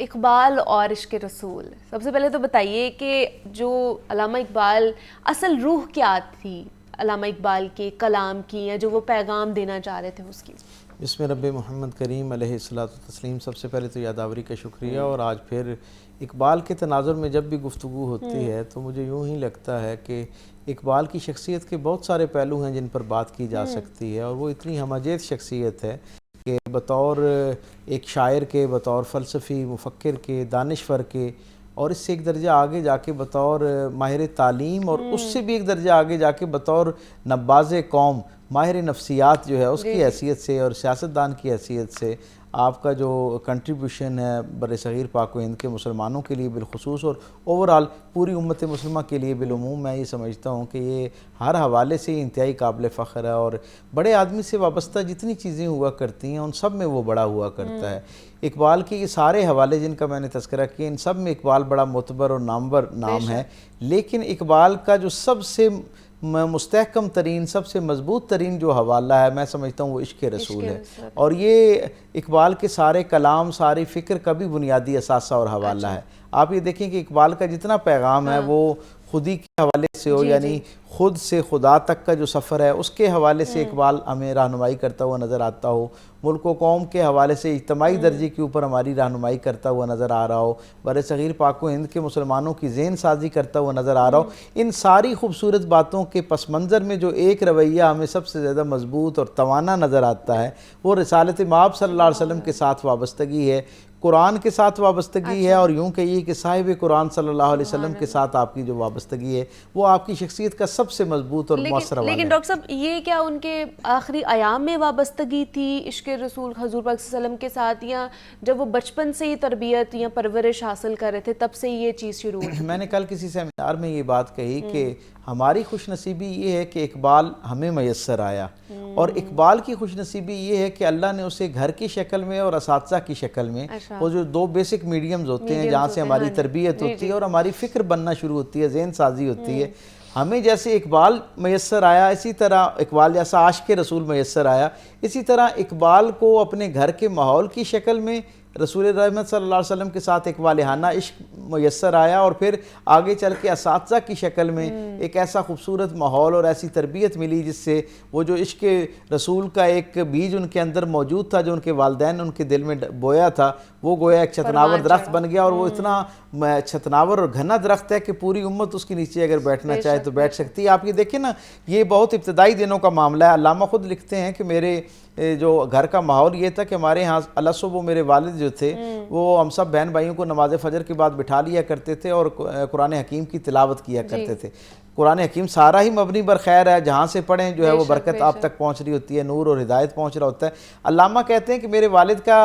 इकबाल और इश्क़ रसूल, सबसे पहले तो बताइए कि जो अल्लामा इकबाल, असल रूह क्या थी अल्लामा इकबाल के कलाम की, या जो वो पैगाम देना चाह रहे थे उसकी? इसमें रब्बे मोहम्मद करीम अलैहिस्सलातु तस्लीम, सबसे पहले तो यादावरी का शुक्रिया। और आज फिर इकबाल के तनाज़ुर में जब भी गुफ्तगू होती है तो मुझे यूँ ही लगता है कि इकबाल की शख्सियत के बहुत सारे पहलू हैं जिन पर बात की जा सकती है, और वो इतनी हमजेद शख्सियत है कि बतौर एक शायर के, बतौर फ़लसफ़ी मुफ़क्किर के, दानिश्वर के, और इससे एक दर्जा आगे जाके बतौर माहिर तालीम, और उससे भी एक दर्जा आगे जाके बतौर नब्बाज़ कौम, माहिर नफ्सियात जो है उसकी हैसियत से और सियासतदान की हैसियत से आपका जो कंट्रीब्यूशन है बर-ए-सग़ीर पाक व हिंद के मुसलमानों के लिए बिलखुसूस, और ओवरऑल पूरी उम्मत मुस्लिमा के लिए बिलुमूम, मैं ये समझता हूँ कि ये हर हवाले से इंतहाई काबिल फ़ख्र है। और बड़े आदमी से वाबस्ता जितनी चीज़ें हुआ करती हैं उन सब में वो बड़ा हुआ करता है। इकबाल के ये सारे हवाले जिनका मैंने तज़किरा किया, इन सब में इकबाल बड़ा मोतबर और नामवर नाम है। लेकिन इकबाल का जो सबसे मुस्तहकम तरीन, सबसे मजबूत तरीन जो हवाला है, मैं समझता हूँ वो इश्क़ रसूल है। और ये इकबाल के सारे कलाम, सारी फ़िक्र का भी बुनियादी असासा और हवाला है। आप ये देखें कि इकबाल का जितना पैगाम है वो खुदी के हवाले से हो, यानी खुद से खुदा तक का जो सफ़र है उसके हवाले से इकबाल हमें रहनुमाई करता हुआ नज़र आता हो, मुल्क व कौम के हवाले से इज्तमाई दर्जे के ऊपर हमारी रहनुमाई करता हुआ नज़र आ रहा हो, बर-ए-सग़ीर पाक व हिंद के मुसलमानों की ज़हन साजी करता हुआ नज़र आ रहा हो। इन सारी खूबसूरत बातों के पस मंज़र में जो एक रवैया हमें सबसे ज़्यादा मजबूत और तवाना नज़र आता है वो रिसालत माब सल्लल्लाहु अलैहि वसल्लम के साथ वाबस्तगी है, कुरान के साथ वाबस्तगी है, और यूँ कहिए कि साहिब कुरान सल्लल्लाहु अलैहि वसल्लम के साथ आपकी जो वाबस्तगी है वो आपकी शख्सियत का सबसे मजबूत और मौसर हवाला है। लेकिन डॉक्टर साहब, ये क्या उनके आखिरी अयाम में वाबस्तगी थी इश्क़ रसूल हुज़ूर पाक सल्लल्लाहु अलैहि वसल्लम के साथ, या जब वो बचपन से ही तरबियत या परवरिश हासिल कर रहे थे तब से ये चीज़ शुरू हुई? मैंने कल किसी सेमिनार में ये बात कही कि हमारी खुशनसीबी ये है कि इकबाल हमें मैसर आया, और इकबाल की खुशनसीबी ये है कि अल्लाह ने उसे घर की शक्ल में और असातिज़ा की शक्ल में, वो जो दो बेसिक मीडियम्स होते हैं जहाँ से हमारी तरबियत होती है और हमारी फ़िक्र बनना शुरू होती है, ज़हन साजी होती है, हमें जैसे इकबाल मैसर आया इसी तरह इकबाल जैसा आशिक़ रसूल मैसर आया, इसी तरह इकबाल को अपने घर के माहौल की शक्ल में रसूल रहमत सल्लल्लाहु अलैहि वसल्लम के साथ एक वालिहाना इश्क मैसर आया, और फिर आगे चल के असातिज़ा की शक्ल में एक ऐसा खूबसूरत माहौल और ऐसी तरबियत मिली जिससे वो जो इश्क रसूल का एक बीज उनके अंदर मौजूद था, जो उनके वालिदैन उनके दिल में बोया था, वो गोया एक छतनावर दरख्त बन गया। और वो इतना छतनावर और घना दरख्त है कि पूरी उम्मत उसके नीचे अगर बैठना चाहे तो बैठ सकती है। आप ये देखें ना, ये बहुत इब्तदाई दिनों का मामला है। अल्लामा खुद लिखते हैं कि मेरे जो घर का माहौल ये था कि हमारे यहाँ अल्लाह सुबह मेरे वालिद जो थे वो हम सब बहन भाइयों को नमाज फ़जर के बाद बिठा लिया करते थे और कुरान हकीम की तिलावत किया करते थे। कुरान हकीम सारा ही मबनी बर खैर है, जहाँ से पढ़ें जो है वो बेशक, बरकत आप तक पहुँच रही होती है, नूर और हिदायत पहुँच रहा होता है। अल्लामा कहते हैं कि मेरे वालिद का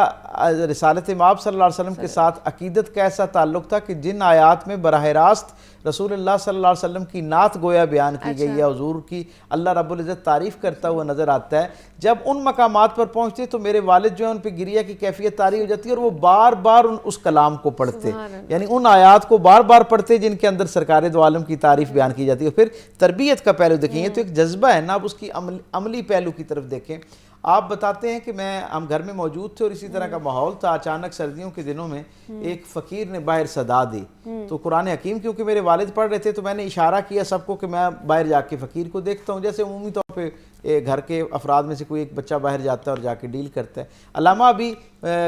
रिसालत इमाम सल्लल्लाहु अलैहि वसल्लम के साथ अकीदत का ऐसा ताल्लुक़ था कि जिन आयात में बराह रास्त रसूलुल्लाह सल्लल्लाहु अलैहि वसल्लम की नात गोया बयान की गई है, हुजूर की अल्लाह रब्बुल इज़्ज़त तारीफ़ करता हुआ नज़र आता है, जब उन मकामात पर पहुँचते तो मेरे वालिद जो है उन पर गिरिया की कैफियत तारी हो जाती है और वो बार बार उस कलाम को पढ़ते, यानी उन आयात को बार बार पढ़ते जिनके अंदर सरकार दो आलम की तारीफ़ बयान की जाती है। फिर तरबियत का पहलू देखें, तो एक जज्बा है ना, अब उसकी अमली पहलू की तरफ देखें। आप बताते हैं कि हम घर में मौजूद थे और इसी तरह का माहौल था, अचानक सर्दियों के दिनों में एक फ़कीर ने बाहर सदा दी, तो कुरान हकीम क्योंकि मेरे वालिद पढ़ रहे थे तो मैंने इशारा किया सबको कि मैं बाहर जाके फ़कीर को देखता हूँ, जैसे उमूमी तौर पे घर के अफराद में से कोई एक बच्चा बाहर जाता है और जाके डील करता है। अल्लामा अभी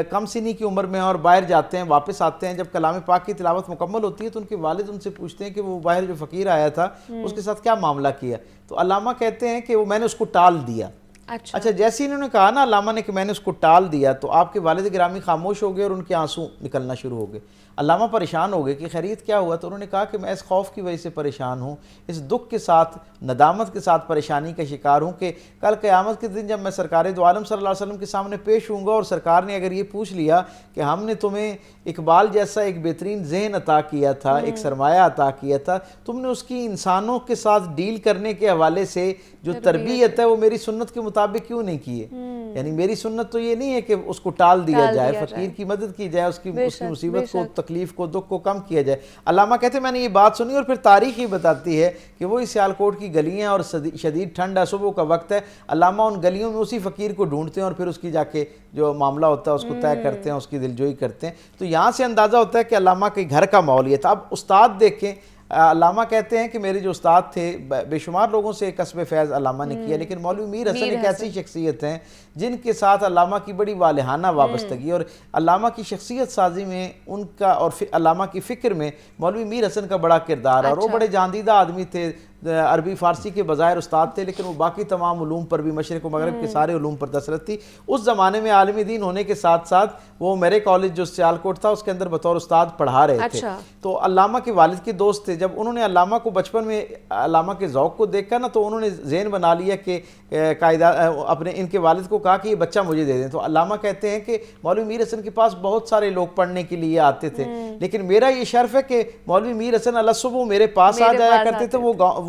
कम सिनी की उम्र में और बाहर जाते हैं, वापस आते हैं, जब कलाम पाक की तिलावत मुकम्मल होती है तो उनके वालिद उनसे पूछते हैं कि वो बाहर जो फ़कीर आया था उसके साथ क्या मामला किया, तो अल्लामा कहते हैं कि वो मैंने उसको टाल दिया। अच्छा, जैसे इन्होंने कहा ना अल्लामा ने कि मैंने उसको टाल दिया, तो आपके वालिद गिरामी खामोश हो गए और उनके आंसू निकलना शुरू हो गए। अल्लामा परेशान हो गए कि खैरियत क्या हुआ, तो उन्होंने कहा कि मैं इस खौफ की वजह से परेशान हूँ, इस दुख के साथ नदामत के साथ परेशानी का शिकार हूँ कि कल क़यामत के दिन जब मैं सरकार दो आलम सल्लल्लाहु अलैहि वसल्लम के सामने पेश हूँगा और सरकार ने अगर ये पूछ लिया कि हमने तुम्हें इकबाल जैसा एक बेहतरीन जहन अता किया था, एक सरमाया अता किया था, तुमने उसकी इंसानों के साथ डील करने के हवाले से जो तरबियत है वो मेरी सुन्नत के मुताबिक क्यों नहीं की है। यानी मेरी सुन्नत तो ये नहीं है कि उसको टाल दिया जाए, फ़कीर की मदद की जाए, उसकी मुसीबत को, तकलीफ को, दुख को कम किया जाए। अल्लामा कहते मैंने ये बात सुनी और फिर तारीख़ ही बताती है कि वो सियालकोट की गलियाँ और शदीद ठंड है, सुबह का वक्त है, अल्लामा उन गलियों में उसी फ़कीर को ढूंढते हैं और फिर उसकी जाके जो मामला होता है उसको तय करते हैं, उसकी दिलजोई करते हैं। तो यहाँ से अंदाज़ा होता है कि अल्लामा के घर का माहौल ये था। अब उस्ताद देखें, अल्लामा कहते हैं कि मेरे जो उस्ताद थे बेशुमार लोगों से कसब फैज़ अल्लामा ने किया, लेकिन मौलवी मीर हसन एक ऐसी शख्सियत हैं जिनके साथ अल्लामा की बड़ी वालिहाना वाबस्तगी और अल्लामा की शख्सियत साजी में उनका और अल्लामा की फ़िक्र में मौलवी मीर हसन का बड़ा किरदार है। और वो बड़े जानीदा आदमी थे, अरबी फ़ारसी के बज़ाहिर उस्ताद थे, लेकिन वो बाकी तमाम उलूम पर भी, मशरिक़ व मगरिब के सारे उलूम पर दस्तरस थी। उस ज़माने में आलिम दीन होने के साथ साथ वो मेरे कॉलेज जो सियालकोट था उसके अंदर बतौर उस्ताद पढ़ा रहे थे। तो अल्लामा के वालिद के दोस्त थे। जब उन्होंने अल्लामा को बचपन में अल्लामा के ज़ौक़ को देखा ना, तो उन्होंने ज़हन बना लिया कि कायदा अपने इनके वालिद को कहा कि ये बच्चा मुझे दे दें। तो अल्लामा कहते हैं कि मौलवी मीर हसन के पास बहुत सारे लोग पढ़ने के लिए आते थे, लेकिन मेरा ये शर्फ है कि मौलवी मीर हसन अल्लाह सुबह मेरे पास आ जाया करते थे।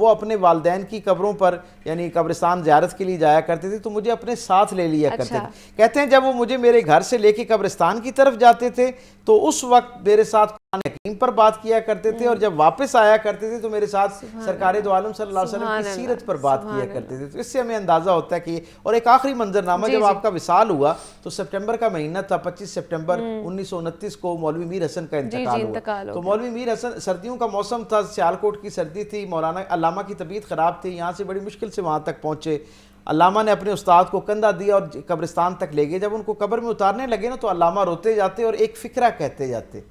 वो अपने वालदैन की कब्रों पर यानी कब्रिस्तान ज़ियारत के लिए जाया करते थे, तो मुझे अपने साथ ले लिया करते थे। कहते हैं जब वो मुझे मेरे घर से लेके कब्रिस्तान की तरफ जाते थे तो उस वक्त मेरे साथ कुरान हकीम पर बात किया करते थे, और जब वापस आया करते थे तो मेरे साथ सरकार दो आलम सल्लल्लाहु अलैहि वसल्लम की सीरत पर बात किया करते थे। तो इससे हमें अंदाज़ा होता है कि और एक आखिरी मंजरनामा, जब आपका विसाल हुआ तो सितंबर का महीना था, 25 सितंबर 1929 को मौलवी मीर हसन का इंतकाल हुआ। तो मौलवी मीर हसन, सर्दियों का मौसम था, सियालकोट की सर्दी थी, मौलाना अल्लामा की तबीयत ख़राब थी, यहाँ से बड़ी मुश्किल से वहाँ तक पहुँचे। अल्लामा ने अपने उस्ताद को कंधा दिया और कब्रिस्तान तक ले गए। जब उनको कब्र में उतारने लगे ना, तो अल्लामा रोते जाते और एक फ़िक्रा कहते जाते।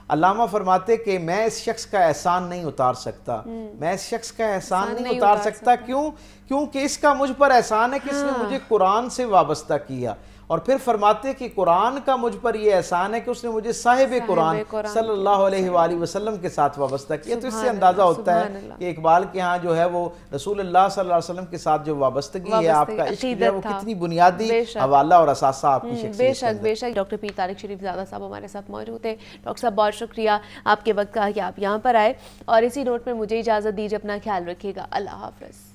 अल्लामा फरमाते कि मैं इस शख्स का एहसान नहीं उतार सकता, मैं इस शख्स का एहसान नहीं उतार सकता। क्यों? क्योंकि इसका मुझ पर एहसान है कि इसने मुझे कुरान से वाबस्ता किया। और फिर फरमाते कि कुरान का मुझ पर यह एहसान है कि उसने मुझे साहिब कुरान सल्लल्लाहु अलैहि वसल्लम के साथ वाबस्ता किया। तो इससे अंदाज़ा होता है कि इकबाल के यहाँ जो है वो रसूलुल्लाह सल्लल्लाहु अलैहि वसल्लम के साथ जो वाबस्तगी है, आपका इश्क है, वो कितनी बुनियादी हवाला और असासा आपकी शख्सियत। बेशक बेशक। डॉक्टर पीर तारिक शरीफ ज़ादा साहब हमारे साथ मौजूद थे। डॉक्टर साहब बहुत शुक्रिया आपके वक्त का कि आप यहाँ पर आए, और इसी नोट पर मुझे इजाज़त दीजिए, अपना ख्याल रखिएगा। अल्लाह हाफ़िज़।